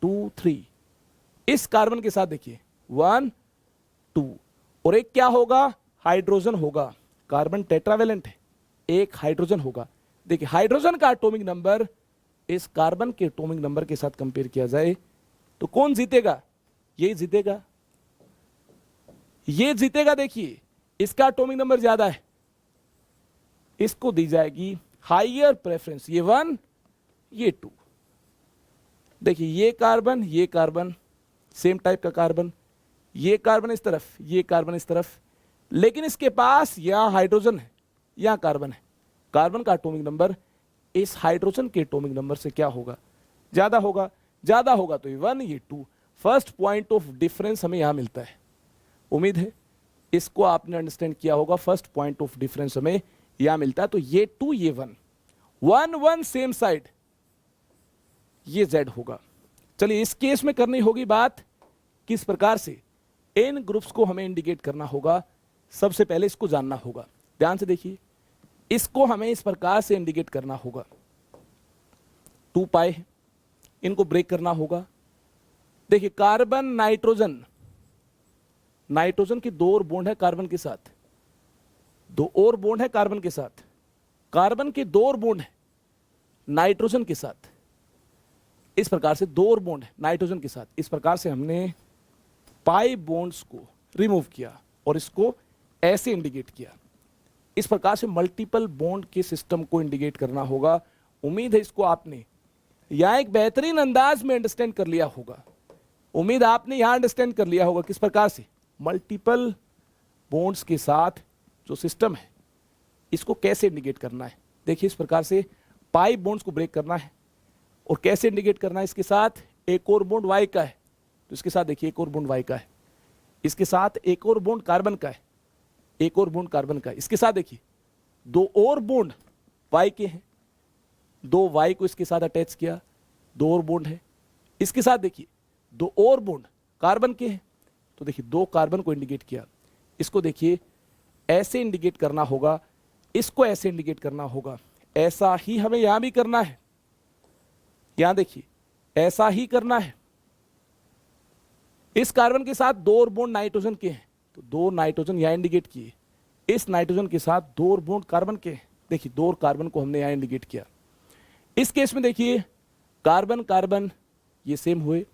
2 3। इस कार्बन के साथ देखिए 1 2 और एक क्या होगा? हाइड्रोजन होगा। कार्बन टेट्रावेलेंट है, एक हाइड्रोजन होगा। देखिए हाइड्रोजन का एटॉमिक नंबर इस कार्बन के एटॉमिक नंबर के साथ कंपेयर किया जाए तो कौन जीतेगा? ये जीतेगा, ये जीतेगा। देखिए इसका एटॉमिक नंबर ज्यादा है, इसको दी जाएगी हाइयर प्रेफरेंस। ये 1, ये 2। देखिए ये कार्बन सेम टाइप का कार्बन, ये कार्बन इस तरफ, ये कार्बन इस तरफ, लेकिन इसके पास यहां हाइड्रोजन है, यहां कार्बन है। कार्बन का एटॉमिक नंबर इस हाइड्रोजन के एटॉमिक नंबर से क्या होगा? ज्यादा होगा। ज्यादा होगा तो ये 1, ये 2। फर्स्ट पॉइंट ऑफ डिफरेंस हमें यहां मिलता है। उम्मीद है इसको आपने अंडरस्टैंड किया होगा। फर्स्ट पॉइंट ऑफ डिफरेंस हमें यहां मिलता है। तो ये 2, ये 1, 1 1 सेम साइड, ये Z होगा। चलिए इस केस में करनी होगी बात किस प्रकार से इन ग्रुप्स को हमें इंडिकेट करना होगा। सबसे पहले इसको जानना होगा। ध्यान से देखिए, इसको हमें इस प्रकार से इंडिकेट करना होगा। 2 पाई, इनको ब्रेक करना होगा। देखिए कार्बन नाइट्रोजन नाइट्रोजन की 2 और बॉन्ड है कार्बन के साथ, 2 और बॉन्ड है कार्बन के साथ, कार्बन के 2 और बॉन्ड है नाइट्रोजन के साथ, इस प्रकार से 2 और बॉन्ड है नाइट्रोजन के साथ। इस प्रकार से हमने पाई बॉन्ड्स को रिमूव किया और इसको ऐसे इंडिकेट किया। इस प्रकार से मल्टीपल बॉन्ड के सिस्टम को इंडिकेट करना होगा। उम्मीद है इसको आपने यहां एक बेहतरीन अंदाज में अंडरस्टैंड कर लिया होगा। उम्मीद आपने यहां अंडरस्टैंड कर लिया होगा किस प्रकार से मल्टीपल बॉन्ड्स के साथ जो सिस्टम है इसको कैसे इंडिकेट करना है। देखिए इस प्रकार से पाई बॉन्ड्स को ब्रेक करना है और कैसे इंडिकेट करना है। इसके साथ एक और बॉन्ड वाई का है, तो इसके साथ देखिए एक और बॉन्ड वाई का है, इसके साथ एक और बॉन्ड कार्बन का है, एक और बॉन्ड कार्बन का है, इसके साथ देखिए 2 और बॉन्ड वाई के हैं, 2 वाई को इसके साथ अटैच किया, 2 और बॉन्ड है। इसके साथ देखिए 2 और बॉन्ड कार्बन के हैं, तो देखिए 2 कार्बन को इंडिकेट किया। इसको देखिए ऐसे इंडिकेट करना होगा, इसको ऐसे इंडिकेट करना होगा। ऐसा ही हमें यहां भी करना है, यहां देखिए ऐसा ही करना है। इस कार्बन के साथ 2 और बॉन्ड नाइट्रोजन के हैं, तो 2 नाइट्रोजन यहां इंडिकेट किए। इस नाइट्रोजन के साथ 2 और बॉन्ड कार्बन के हैं, देखिए 2 और कार्बन को हमने यहां इंडिकेट किया। इस केस में देखिए कार्बन कार्बन ये सेम हुए।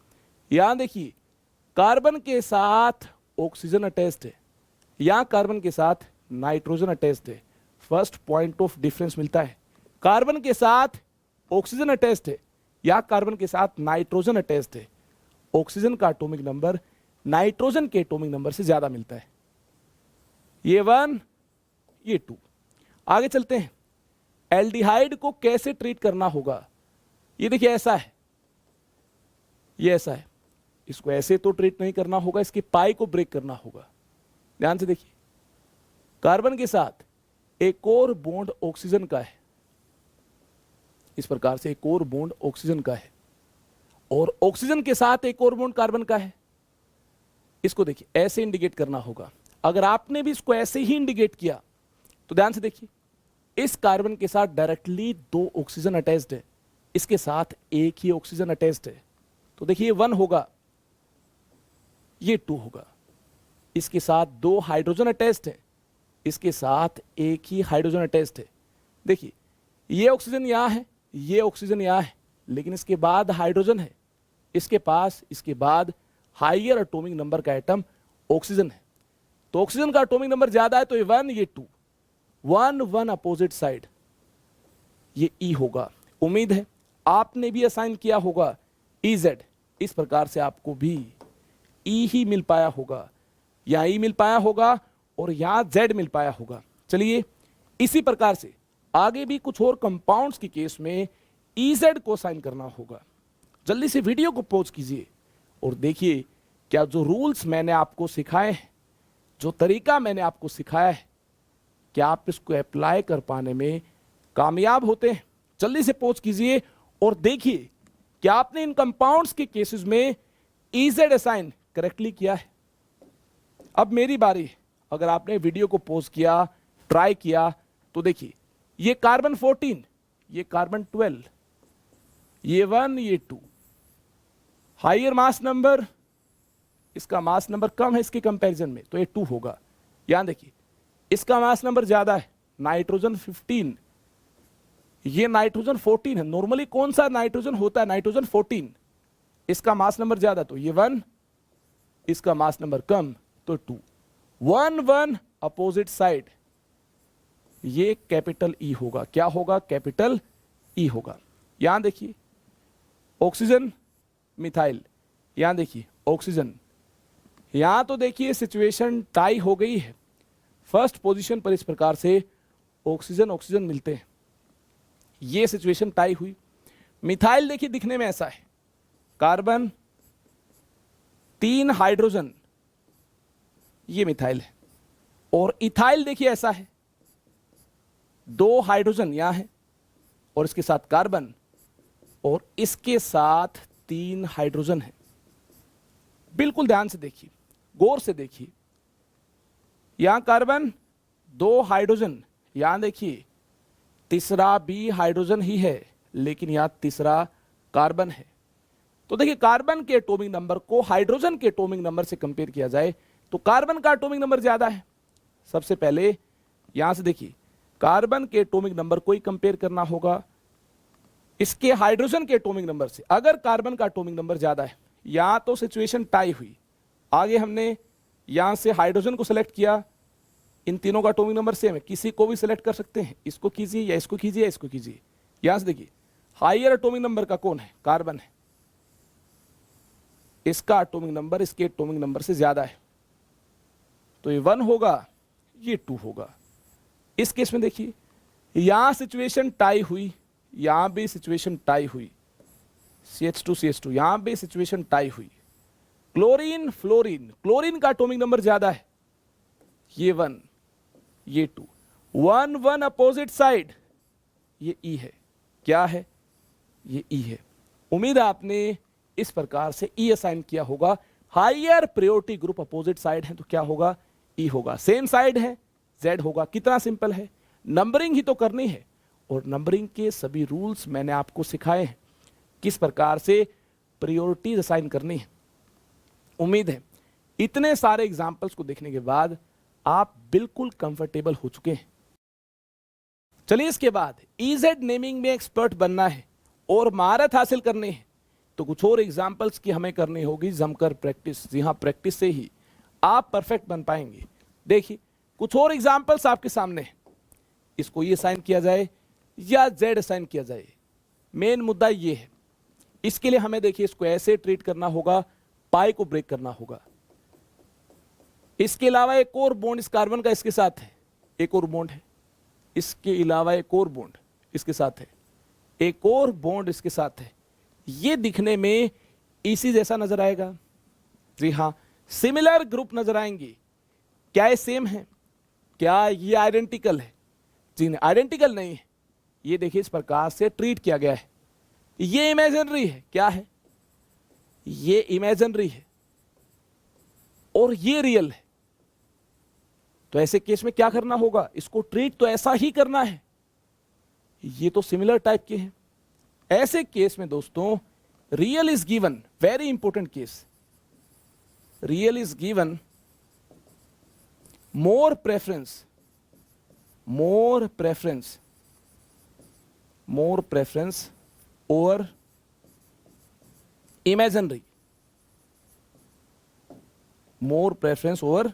यहां देखिए कार्बन के साथ ऑक्सीजन अटैच्ड है, यहां कार्बन के साथ नाइट्रोजन अटैच्ड है। फर्स्ट पॉइंट ऑफ डिफरेंस मिलता है, कार्बन के साथ ऑक्सीजन अटैच्ड है, यहां कार्बन के साथ नाइट्रोजन अटैच्ड है। ऑक्सीजन का एटॉमिक नंबर नाइट्रोजन के एटॉमिक नंबर से ज्यादा मिलता है। ये 1 ये 2। आगे चलते हैं, एल्डिहाइड को कैसे ट्रीट करना होगा। ये देखिए ऐसा है, ये ऐसा है, इसको ऐसे तो ट्रीट नहीं करना होगा, इसके पाई को ब्रेक करना होगा। ध्यान से देखिए कार्बन के साथ एक और बॉन्ड ऑक्सीजन का है, इस प्रकार से एक और बॉन्ड ऑक्सीजन का है, और ऑक्सीजन के साथ एक और बॉन्ड कार्बन का है। इसको देखिए ऐसे इंडिकेट करना होगा। अगर आपने भी इसको ऐसे ही इंडिकेट किया तो ध्यान से देखिए इस कार्बन के साथ डायरेक्टली 2 ऑक्सीजन अटैच्ड है, इसके साथ एक ही ऑक्सीजन अटैच्ड है, तो देखिए ये 1 होगा, ये 2 होगा। इसके साथ 2 हाइड्रोजन अटैच्ड है, इसके साथ एक ही हाइड्रोजन अटैच्ड है। देखिए ये ऑक्सीजन यहां है, ये ऑक्सीजन यहां है, लेकिन इसके बाद हाइड्रोजन है, इसके पास इसके बाद हायर एटॉमिक नंबर का एटम ऑक्सीजन है। तो ऑक्सीजन का एटॉमिक नंबर ज्यादा है, तो ये 1 ये 2, 1 1 अपोजिट साइड, ये ई होगा। उम्मीद है आपने भी असाइन किया होगा EZ, इस प्रकार से आपको भी ई ही मिल पाया होगा, या ई मिल पाया होगा और यहां Z मिल पाया होगा। चलिए इसी प्रकार से आगे भी कुछ और कंपाउंड्स के केस में EZ को साइन करना होगा। जल्दी से वीडियो को पॉज कीजिए और देखिए क्या जो रूल्स मैंने आपको सिखाए हैं, जो तरीका मैंने आपको सिखाया है, क्या आप इसको अप्लाई कर पाने में कामयाब होते हैं। जल्दी से पॉज कीजिए और देखिए क्या आपने इन कंपाउंड्स के केसेस में EZ असाइन करेक्टली किया है। अब मेरी बारी, अगर आपने वीडियो को पॉज किया, ट्राई किया, तो देखिए ये कार्बन 14, ये कार्बन 12, ये 1 ये 2, हायर मास नंबर, इसका मास नंबर कम है इसके कंपैरिजन में, तो ये 2 होगा। यहां देखिए इसका मास नंबर ज्यादा है, नाइट्रोजन 15, ये नाइट्रोजन 14 है। नॉर्मली कौन सा नाइट्रोजन होता है, नाइट्रोजन 14, इसका मास नंबर ज्यादा, तो ये 1, इसका मास नंबर कम, तो 2, 1 1 अपोजिट साइड, ये कैपिटल ई होगा। क्या होगा, कैपिटल ई होगा। यहां देखिए ऑक्सीजन मिथाइल, यहां देखिए ऑक्सीजन, यहां तो देखिए सिचुएशन टाई हो गई है। फर्स्ट पोजीशन पर इस प्रकार से ऑक्सीजन ऑक्सीजन मिलते हैं, ये सिचुएशन टाई हुई। मिथाइल देखिए दिखने में ऐसा है, कार्बन 3 हाइड्रोजन, ये मिथाइल है, और इथाइल देखिए ऐसा है, 2 हाइड्रोजन यहां है और इसके साथ कार्बन, और इसके साथ 3 हाइड्रोजन है। बिल्कुल ध्यान से देखिए, गौर से देखिए, यहां कार्बन 2 हाइड्रोजन, यहां देखिए तीसरा भी हाइड्रोजन ही है, लेकिन यहां तीसरा कार्बन है। तो देखिए कार्बन के एटॉमिक नंबर को हाइड्रोजन के एटॉमिक नंबर से कंपेयर किया जाए तो कार्बन का एटॉमिक नंबर ज्यादा है। सबसे पहले यहां से देखिए, कार्बन के एटॉमिक नंबर को ही कंपेयर करना होगा इसके हाइड्रोजन के एटॉमिक नंबर से। अगर कार्बन का एटॉमिक नंबर ज्यादा है, यहां तो सिचुएशन टाई हुई, आगे हमने यहां से हाइड्रोजन को सिलेक्ट किया, इन तीनों का एटॉमिक नंबर सेम है, किसी को भी सिलेक्ट कर सकते हैं, इसको कीजिए या इसको कीजिए या इसको कीजिए। यहां से देखिए, हायर एटॉमिक नंबर का कौन है? कार्बन है, इसका एटॉमिक नंबर इसके एटॉमिक नंबर से ज्यादा है, तो ये 1 होगा, ये 2 होगा। इस केस में देखिए, यहां सिचुएशन टाई हुई, यहां भी सिचुएशन टाई हुई, CH2 यहां भी सिचुएशन टाई हुई। क्लोरीन फ्लोरीन, क्लोरीन का एटॉमिक नंबर ज्यादा है, ये 1 ये 2, 1 1 अपोजिट साइड, ये E है। क्या है? ये E है। उम्मीद है आपने इस प्रकार से E असाइन किया होगा। Higher priority group opposite side है तो क्या होगा? E होगा। सेम साइड है, Z होगा। कितना सिंपल है, नंबरिंग ही तो करनी है, और नंबरिंग के सभी रूल्स मैंने आपको सिखाए हैं, किस प्रकार से प्रायोरिटीज असाइन करनी है। उम्मीद है इतने सारे एग्जाम्पल्स को देखने के बाद आप बिल्कुल कंफर्टेबल हो चुके हैं। चलिए, इसके बाद EZ नेमिंग में एक्सपर्ट बनना है और महारत हासिल करनी है, तो कुछ और एग्जाम्पल्स की हमें करनी होगी जमकर प्रैक्टिस। जी हाँ, प्रैक्टिस से ही आप परफेक्ट बन पाएंगे। देखिए, कुछ और एग्जाम्पल्स आपके सामने हैं, इसको ये असाइन किया जाए या Z असाइन किया जाए, मेन मुद्दा ये है। इसके लिए हमें देखिए, इसको ऐसे ट्रीट करना होगा, पाई को ब्रेक करना होगा। इसके अलावा एक और बॉन्ड इस कार्बन का इसके साथ है, एक और बॉन्ड है, इसके अलावा एक और बॉन्ड इसके साथ है, एक और बॉन्ड इसके साथ है। ये दिखने में इसी जैसा नजर आएगा। जी हाँ, सिमिलर ग्रुप नजर आएंगे। क्या ये सेम है? क्या ये आइडेंटिकल है? जी नहीं, आइडेंटिकल नहीं है। ये देखिए, इस प्रकार से ट्रीट किया गया है। ये इमेजिनरी है। क्या है? ये इमेजिनरी है और ये रियल है। तो ऐसे केस में क्या करना होगा? इसको ट्रीट तो ऐसा ही करना है। ये तो सिमिलर टाइप के हैं। ऐसे केस में दोस्तों, real is given, very important case, real is given, more preference, more preference, more preference over imaginary, more preference over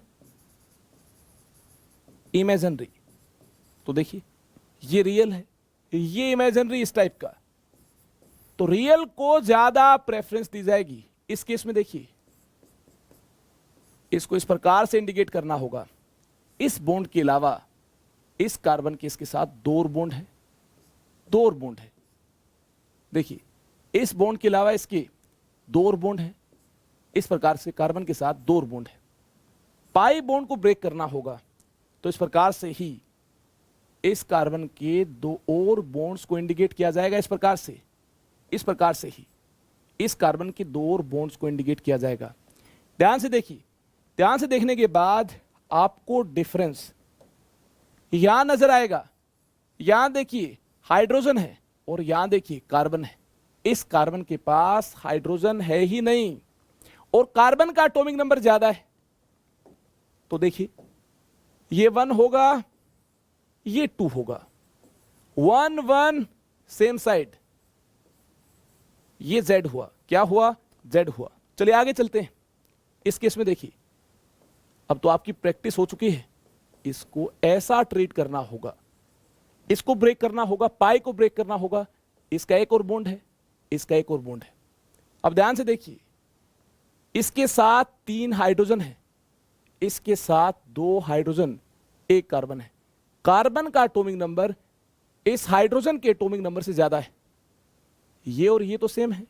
imaginary. तो देखिए, ये रियल है, ये इमेजिनरी इस टाइप का, तो रियल को ज्यादा प्रेफरेंस दी जाएगी। इस केस में देखिए, इसको इस प्रकार से इंडिकेट करना होगा। इस बॉन्ड के अलावा इस कार्बन के इसके साथ 2 और बॉन्ड है, 2 और बॉन्ड है। देखिए, इस बॉन्ड के अलावा इसके 2 और बॉन्ड है, इस प्रकार से कार्बन के साथ 2 और बॉन्ड है। पाई बॉन्ड को ब्रेक करना होगा, तो इस प्रकार से ही इस कार्बन के 2 और बॉन्ड्स को इंडिकेट किया जाएगा। इस प्रकार से, इस प्रकार से ही इस कार्बन के 2 और बॉन्ड्स को इंडिकेट किया जाएगा। ध्यान से देखिए, ध्यान से देखने के बाद आपको डिफरेंस यहां नजर आएगा। यहां देखिए हाइड्रोजन है और यहां देखिए कार्बन है। इस कार्बन के पास हाइड्रोजन है ही नहीं और कार्बन का एटॉमिक नंबर ज्यादा है। तो देखिए, ये 1 होगा, ये 2 होगा, 1 1 सेम साइड, ये Z हुआ। क्या हुआ? Z हुआ। चलिए आगे चलते हैं। इस केस में देखिए, अब तो आपकी प्रैक्टिस हो चुकी है, इसको ऐसा ट्रीट करना होगा, इसको ब्रेक करना होगा, पाई को ब्रेक करना होगा। इसका एक और बॉन्ड है, इसका एक और बॉन्ड है। अब ध्यान से देखिए, इसके साथ 3 हाइड्रोजन है, इसके साथ 2 हाइड्रोजन, 1 कार्बन है। कार्बन का एटॉमिक नंबर इस हाइड्रोजन के एटॉमिक नंबर से ज्यादा है। ये और ये तो सेम है,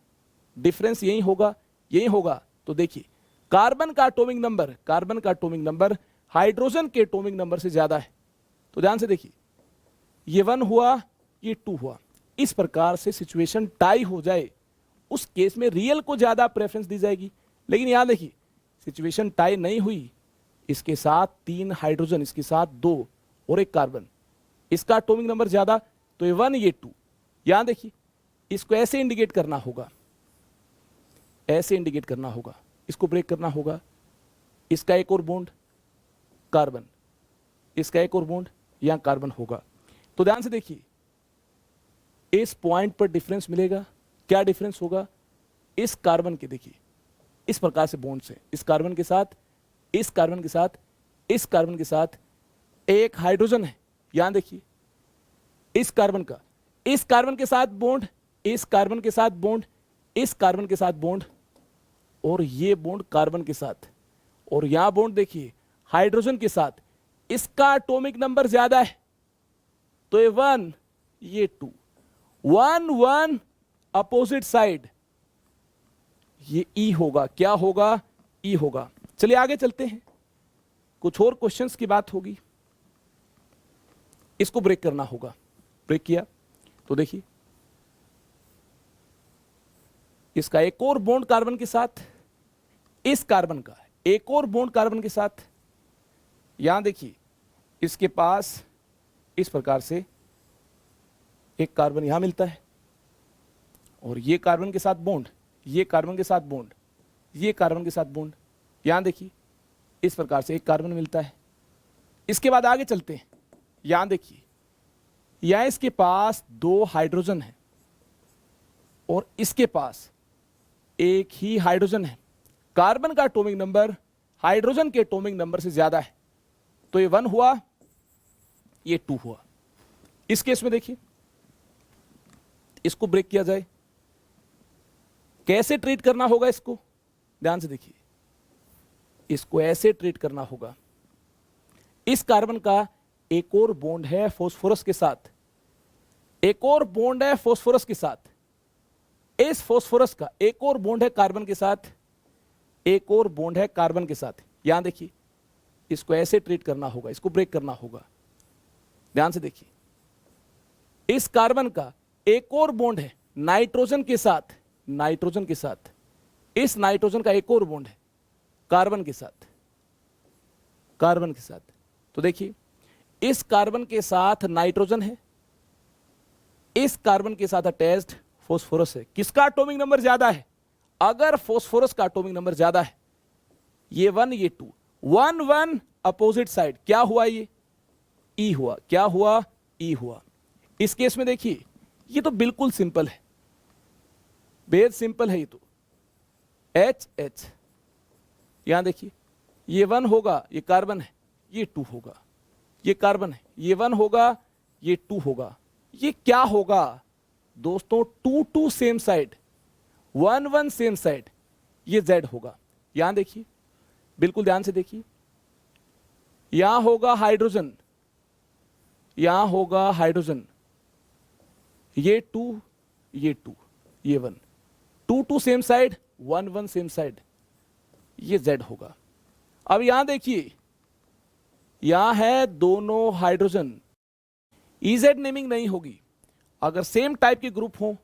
डिफरेंस यही होगा, यही होगा। तो देखिए, कार्बन का एटॉमिक नंबर, कार्बन का एटॉमिक नंबर हाइड्रोजन के एटॉमिक नंबर से ज्यादा है। तो ध्यान से देखिए, ये 1 हुआ, ये 2 हुआ। इस प्रकार से सिचुएशन टाई हो जाए, उस केस में रियल को ज्यादा प्रेफरेंस दी जाएगी। लेकिन यहां देखिए, सिचुएशन टाई नहीं हुई, इसके साथ 3 हाइड्रोजन, इसके साथ 2 और 1 कार्बन, इसका एटॉमिक नंबर ज्यादा, तो ये 1 ये 2। यहां देखिए, इसको ऐसे इंडिकेट करना होगा, ऐसे इंडिकेट करना होगा, इसको ब्रेक करना होगा। इसका एक और बॉन्ड कार्बन, इसका एक और बॉन्ड, यहां कार्बन होगा। तो ध्यान से देखिए, इस पॉइंट पर डिफरेंस मिलेगा। क्या डिफरेंस होगा? इस कार्बन के देखिए इस प्रकार से बॉन्ड से, इस कार्बन के साथ, इस कार्बन के साथ, इस कार्बन के साथ एक हाइड्रोजन है। यहां देखिए इस कार्बन का, इस कार्बन के साथ बॉन्ड, इस कार्बन के साथ बॉन्ड, इस कार्बन के साथ बॉन्ड, और ये बॉन्ड कार्बन के साथ, और यहां बॉन्ड देखिए हाइड्रोजन के साथ। इसका एटॉमिक नंबर ज्यादा है तो ये 1, ये 2, 1 1 अपोजिट साइड, ये ई होगा। क्या होगा? ई होगा। चलिए आगे चलते हैं, कुछ और क्वेश्चंस की बात होगी। इसको ब्रेक करना होगा। ब्रेक किया तो देखिए इसका एक और बॉन्ड कार्बन के साथ, इस कार्बन का एक और बॉन्ड कार्बन के साथ। यहां देखिए इसके पास इस प्रकार से एक कार्बन यहां मिलता है, और ये कार्बन के साथ बॉन्ड, ये कार्बन के साथ बॉन्ड, ये कार्बन के साथ बॉन्ड। यहां देखिए इस प्रकार से एक कार्बन मिलता है। इसके बाद आगे चलते हैं। यहां देखिए यहां इसके पास 2 हाइड्रोजन है और इसके पास एक ही हाइड्रोजन है। कार्बन का एटॉमिक नंबर हाइड्रोजन के एटॉमिक नंबर से ज्यादा है, तो ये 1 हुआ, ये 2 हुआ। इस केस में देखिए इसको ब्रेक किया जाए, कैसे ट्रीट करना होगा इसको? ध्यान से देखिए, इसको ऐसे ट्रीट करना होगा। इस कार्बन का एक और बॉन्ड है फास्फोरस के साथ, एक और बॉन्ड है फास्फोरस के साथ। इस फास्फोरस का एक और बॉन्ड है कार्बन के साथ, एक और बॉन्ड है कार्बन के साथ। यहां देखिए इसको ऐसे ट्रीट करना होगा, इसको ब्रेक करना होगा। ध्यान से देखिए, इस कार्बन का एक और बॉन्ड है नाइट्रोजन के साथ, नाइट्रोजन के साथ। इस नाइट्रोजन का एक और बॉन्ड है कार्बन के साथ, कार्बन के साथ। तो देखिए इस कार्बन के साथ नाइट्रोजन है, इस कार्बन के साथ अटैच्ड फास्फोरस है। किसका एटॉमिक नंबर ज्यादा है? अगर फास्फोरस का एटॉमिक नंबर ज्यादा है, ये 1 ये 2, 1 1 अपोजिट साइड, क्या हुआ? ये ई हुआ। क्या हुआ? ई हुआ। इस केस में देखिए ये तो बिल्कुल सिंपल है, बेहद सिंपल है। ये तो एच एच, यहां देखिए ये 1 होगा, ये कार्बन है, ये 2 होगा, ये कार्बन है, ये 1 होगा, ये 2 होगा। ये क्या होगा दोस्तों? 2 2 सेम साइड, 1 1 सेम साइड, ये Z होगा। यहां देखिए बिल्कुल ध्यान से देखिए, यहां होगा हाइड्रोजन, यहां होगा हाइड्रोजन, ये 2 ये 2 ये 1, 2 2 सेम साइड, 1 1 सेम साइड, ये Z होगा। अब यहां देखिए यहां है दोनों हाइड्रोजन, EZ नेमिंग नहीं होगी। अगर सेम टाइप के ग्रुप हो,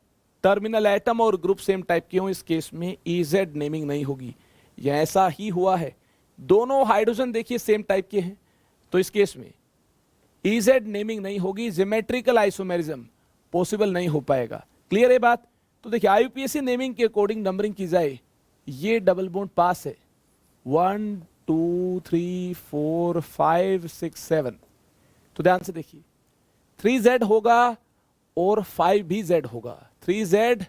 टर्मिनल एटम और ग्रुप सेम टाइप के हो, इस केस में EZ नेमिंग नहीं होगी। यह ऐसा ही हुआ है, दोनों हाइड्रोजन देखिए सेम टाइप के हैं, तो इस केस में EZ नेमिंग नहीं होगी। ज्योमेट्रिकल आइसोमेरिज्म पॉसिबल नहीं हो पाएगा। क्लियर है बात? तो देखिए IUPAC नेमिंग के अकॉर्डिंग नंबरिंग की जाए, ये डबल बॉन्ड पास है 1 2 3 4 5 6 7। तो ध्यान से देखिए 3Z होगा और 5 भी Z होगा, 3Z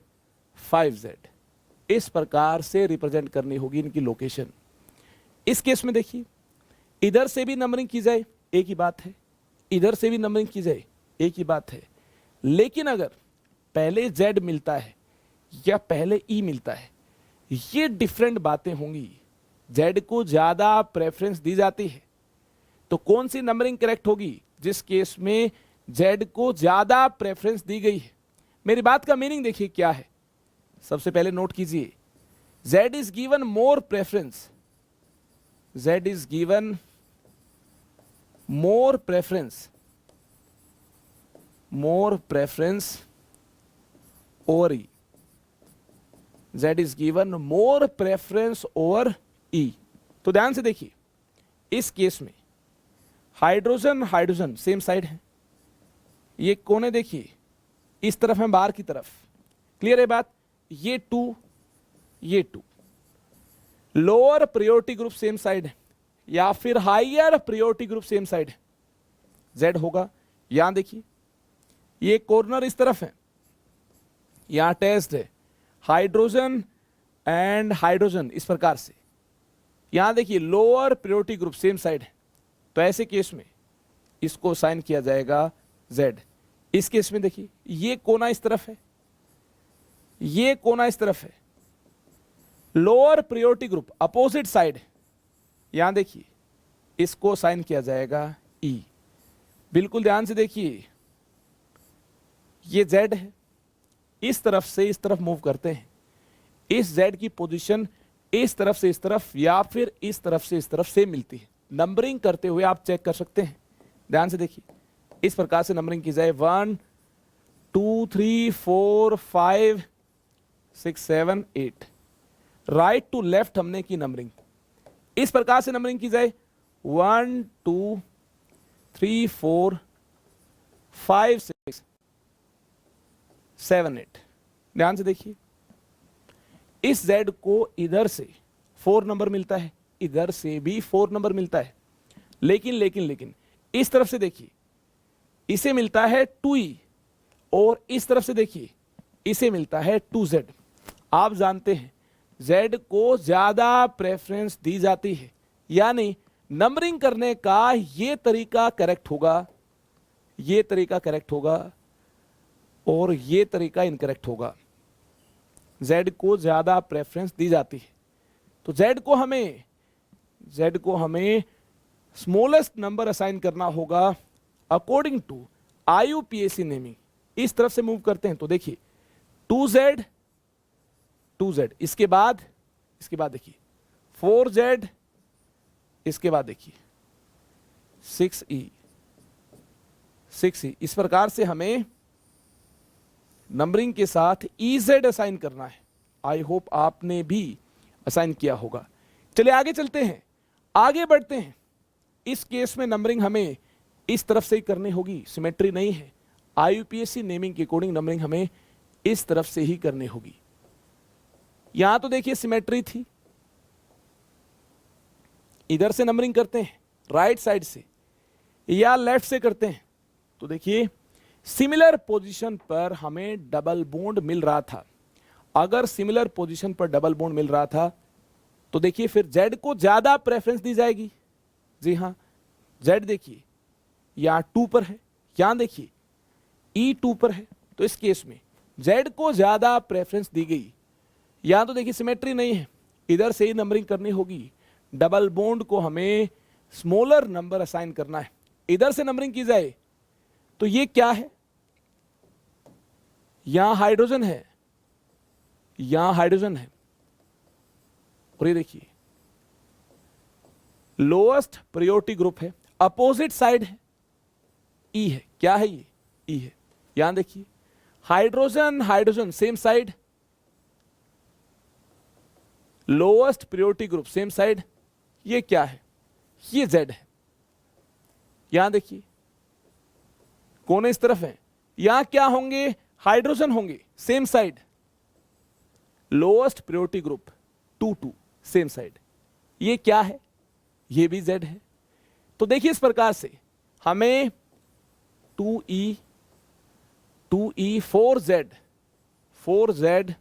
5Z। इस प्रकार से रिप्रेजेंट करनी होगी इनकी लोकेशन। इस केस में देखिए इधर से भी नंबरिंग की जाए एक ही बात है, इधर से भी नंबरिंग की जाए एक ही बात है। लेकिन अगर पहले Z मिलता है या पहले E मिलता है, ये डिफरेंट बातें होंगी। Z को ज्यादा प्रेफरेंस दी जाती है, तो कौन सी नंबरिंग करेक्ट होगी? जिस केस में Z को ज्यादा प्रेफरेंस दी गई है। मेरी बात का मीनिंग देखिए क्या है, सबसे पहले नोट कीजिए, Z is given more preference, Z is given more preference, more preference over E, Z is given more preference over E। तो ध्यान से देखिए इस केस में हाइड्रोजन हाइड्रोजन सेम साइड है, ये कोने देखिए इस तरफ है बाहर की तरफ। क्लियर है बात? ये 2 ये 2, lower priority group same side है, या फिर higher priority group same side है, Z होगा। यहां देखिए ये कॉर्नर इस तरफ है, यहां टेस्ट है हाइड्रोजन एंड हाइड्रोजन इस प्रकार से। यहां देखिए lower priority group same side है, तो ऐसे केस में इसको साइन किया जाएगा Z। इस केस में देखिए ये कोना इस तरफ है, ये कोना इस तरफ है, lower priority group opposite side है, यहां देखिए इसको साइन किया जाएगा E। बिल्कुल ध्यान से देखिए ये Z है, इस तरफ से इस तरफ मूव करते हैं, इस Z की पोजीशन इस तरफ से इस तरफ या फिर इस तरफ से इस तरफ से मिलती है। नंबरिंग करते हुए आप चेक कर सकते हैं, ध्यान से देखिए इस प्रकार से नंबरिंग की जाए 1 2 3 4 5 6 7 8, राइट टू लेफ्ट हमने की नंबरिंग। इस प्रकार से नंबरिंग की जाए 1 2 3 4 5 6 7 8। ध्यान से देखिए इस Z को इधर से 4 नंबर मिलता है, इधर से भी 4 नंबर मिलता है, लेकिन इस तरफ से देखिए इसे मिलता है 2E और इस तरफ से देखिए इसे मिलता है 2Z। आप जानते हैं Z को ज्यादा प्रेफरेंस दी जाती है, यानी नंबरिंग करने का ये तरीका करेक्ट होगा, ये तरीका करेक्ट होगा और ये तरीका इनकरेक्ट होगा। Z को ज्यादा प्रेफरेंस दी जाती है, तो Z को हमें स्मॉलेस्ट नंबर असाइन करना होगा अकॉर्डिंग टू IUPAC नेमिंग। इस तरफ से मूव करते हैं तो देखिए 2Z, इसके बाद देखिए 4Z, इसके बाद देखिए 6E। इस प्रकार से हमें नंबरिंग के साथ EZ असाइन करना है। आई होप आपने भी असाइन किया होगा। चलिए आगे चलते हैं, आगे बढ़ते हैं। इस केस में नंबरिंग हमें इस तरफ से ही करनी होगी, सिमेट्री नहीं है। IUPAC नेमिंग के अकॉर्डिंग नंबरिंग हमें इस तरफ से ही करनी होगी। यहां तो देखिए सिमेट्री थी, इधर से नंबरिंग करते हैं राइट साइड से या लेफ्ट से करते हैं, तो देखिए सिमिलर पोजीशन पर हमें डबल बॉन्ड मिल रहा था। अगर सिमिलर पोजीशन पर डबल बॉन्ड मिल रहा था तो देखिए फिर Z को ज्यादा प्रेफरेंस दी जाएगी। जी हां, Z देखिए यहां 2 पर है, यहां देखिए E 2 पर है, तो इस केस में Z को ज्यादा प्रेफरेंस दी गई। यहां तो देखिए सिमेट्री नहीं है, इधर से ही नंबरिंग करनी होगी। डबल बॉन्ड को हमें स्मॉलर नंबर असाइन करना है, इधर से नंबरिंग की जाए तो ये क्या है, यहां हाइड्रोजन है, यहां हाइड्रोजन है, और ये देखिए लोएस्ट प्रायोरिटी ग्रुप है, अपोजिट साइड है, E है। क्या है ये? E है। यहां देखिए hydrogen same side, lowest priority group same side. ये क्या है? ये Z है। यहां देखिए कोने इस तरफ है, यहां क्या होंगे? हाइड्रोजन होंगे same side, lowest priority group 2 same side. ये क्या है? ये भी Z है। तो देखिए इस प्रकार से हमें 2E 4Z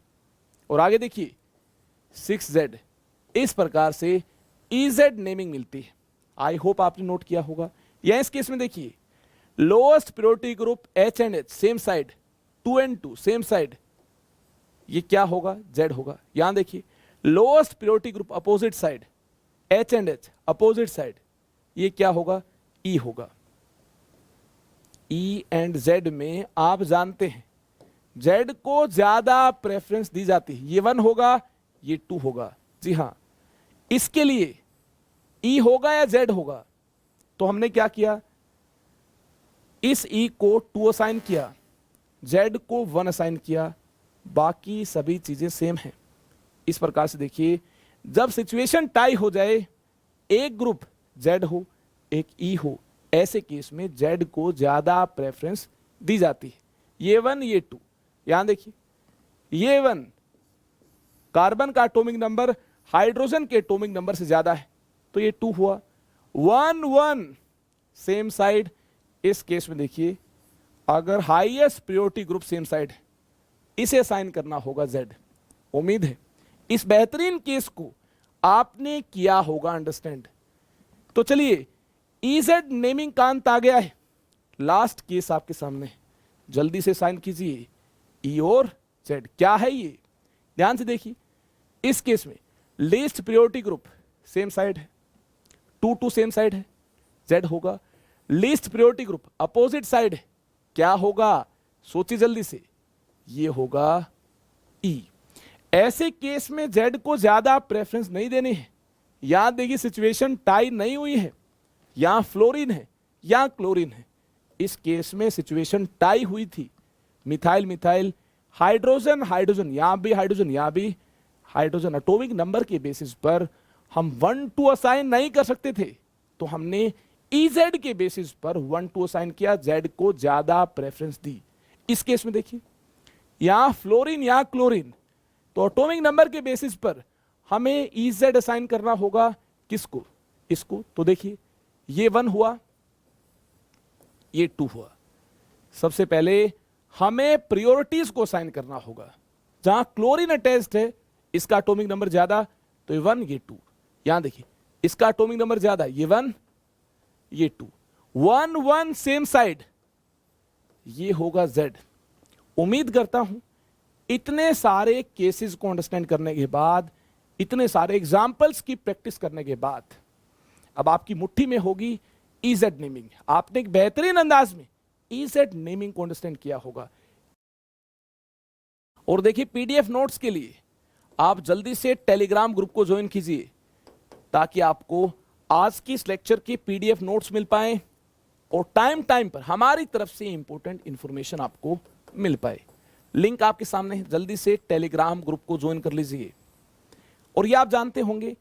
और आगे देखिए 6Z, इस प्रकार से EZ नेमिंग मिलती है। आई होप आपने नोट किया होगा। या इस केस में देखिए lowest priority group H and H same side, 2 and 2 same side, ये क्या होगा? Z होगा। यहां देखिए lowest priority group opposite side, H and H opposite side, ये क्या होगा? E होगा। E एंड Z में आप जानते हैं Z को ज्यादा प्रेफरेंस दी जाती है। ये 1 होगा, ये 2 होगा। जी हां, इसके लिए E होगा या Z होगा? तो हमने क्या किया, इस E को 2 असाइन किया, Z को 1 असाइन किया, बाकी सभी चीजें सेम हैं। इस प्रकार से देखिए जब सिचुएशन टाई हो जाए, एक ग्रुप Z हो एक E हो, ऐसे केस में Z को ज्यादा प्रेफरेंस दी जाती है। ये 1 ये 2, यहां देखिए ये 1 कार्बन का एटॉमिक नंबर हाइड्रोजन के एटॉमिक नंबर से ज्यादा है, तो ये 2 हुआ। 1 1 सेम साइड। इस केस में देखिए अगर highest priority group same side है, इसे असाइन करना होगा Z। उम्मीद है इस बेहतरीन केस को आपने किया होगा अंडरस्टैंड। तो चलिए EZ नेमिंग का अंत आ गया है, लास्ट केस आपके सामने, जल्दी से साइन कीजिए E और Z। क्या है ये, ध्यान से देखिए। इस केस में least priority group same side है, 2 2 सेम साइड है, Z होगा। Least priority group opposite side है, क्या होगा, सोचिए जल्दी से, ये होगा E। ऐसे केस में Z को ज्यादा प्रेफरेंस नहीं देनी है। याद देखिए सिचुएशन टाई नहीं हुई है, यहां फ्लोरीन है या क्लोरीन है। इस केस में सिचुएशन टाई हुई थी, मिथाइल मिथाइल, हाइड्रोजन हाइड्रोजन, यहां भी हाइड्रोजन यहां भी हाइड्रोजन। एटॉमिक नंबर के बेसिस पर हम 1 2 असाइन नहीं कर सकते थे, तो हमने EZ के बेसिस पर 1 2 असाइन किया, Z को ज्यादा प्रेफरेंस दी। इस केस में देखिए यहां फ्लोरीन यहां क्लोरीन, तो एटॉमिक नंबर के बेसिस पर हमें EZ असाइन करना होगा, किसको, इसको। तो देखिए ये 1 हुआ, ये 2 हुआ। सबसे पहले हमें प्रायोरिटीज को असाइन करना होगा। जहां क्लोरीन अटैच्ड है इसका एटॉमिक नंबर ज्यादा, तो ये 1 ये 2। यहां देखिए इसका एटॉमिक नंबर ज्यादा, ये 1 ये 2, 1 1 सेम साइड, ये होगा Z। उम्मीद करता हूं इतने सारे केसेस को अंडरस्टैंड करने के बाद, इतने सारे एग्जाम्पल्स की प्रैक्टिस करने के बाद अब आपकी मुट्ठी में होगी EZ नेमिंग। आपने एक बेहतरीन अंदाज में EZ नेमिंग को अंडरस्टैंड किया होगा। और देखिए PDF नोट्स के लिए आप जल्दी से टेलीग्राम ग्रुप को ज्वाइन कीजिए, ताकि आपको आज की इस लेक्चर की PDF नोट्स मिल पाए और टाइम टाइम पर हमारी तरफ से इंपॉर्टेंट इंफॉर्मेशन आपको मिल पाए। लिंक आपके सामने है, जल्दी से टेलीग्राम ग्रुप को ज्वाइन कर लीजिए। और ये आप जानते होंगे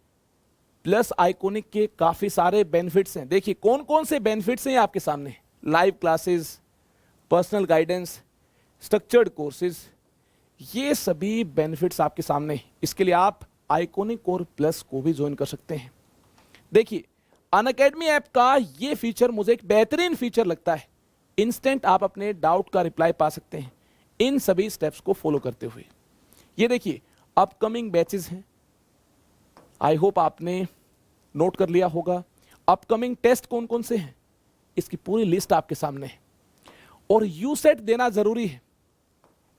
प्लस आइकॉनिक के काफी सारे बेनिफिट्स हैं। देखिए कौन कौन से बेनिफिट्स हैं आपके सामने, live classes, personal guidance, structured courses, ये सभी बेनिफिट्स आपके सामने हैं। इसके लिए आप आइकॉनिक और प्लस को भी ज्वाइन कर सकते हैं। देखिए अनअकैडमी ऐप का ये फीचर मुझे एक बेहतरीन फीचर लगता है। इंस्टेंट आप अपने डाउट का रिप्लाई पा सकते हैं इन सभी स्टेप्स को फॉलो करते हुए। ये देखिए अपकमिंग बैचेस हैं, आई होप आपने नोट कर लिया होगा। अपकमिंग टेस्ट कौन कौन से हैं, इसकी पूरी लिस्ट आपके सामने है। और यूसेट देना जरूरी है,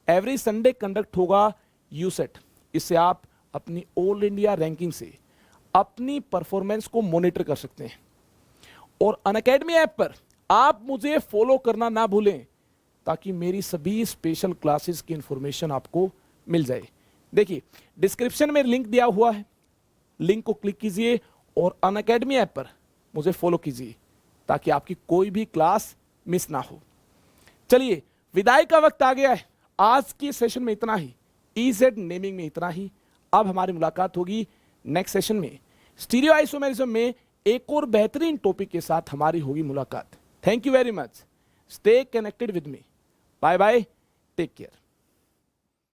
एवरी संडे कंडक्ट होगा यूसेट। इससे आप अपनी ऑल इंडिया रैंकिंग से अपनी परफॉर्मेंस को मॉनिटर कर सकते हैं। और अनअकैडमी ऐप पर आप मुझे फॉलो करना ना भूलें, ताकि मेरी सभी स्पेशल क्लासेस की इंफॉर्मेशन आपको मिल जाए। देखिए डिस्क्रिप्शन में लिंक दिया हुआ है, लिंक को क्लिक कीजिए और अनअकैडमी ऐप पर मुझे फॉलो कीजिए, ताकि आपकी कोई भी क्लास मिस ना हो। चलिए विदाई का वक्त आ गया है। आज की सेशन में इतना ही, EZ नेमिंग में इतना ही। अब हमारी मुलाकात होगी नेक्स्ट सेशन में। स्टीरियो आइसोमेरिज्म में एक और बेहतरीन टॉपिक के साथ हमारी होगी मुलाकात। Thank you very much, stay connected with me, bye bye, take care.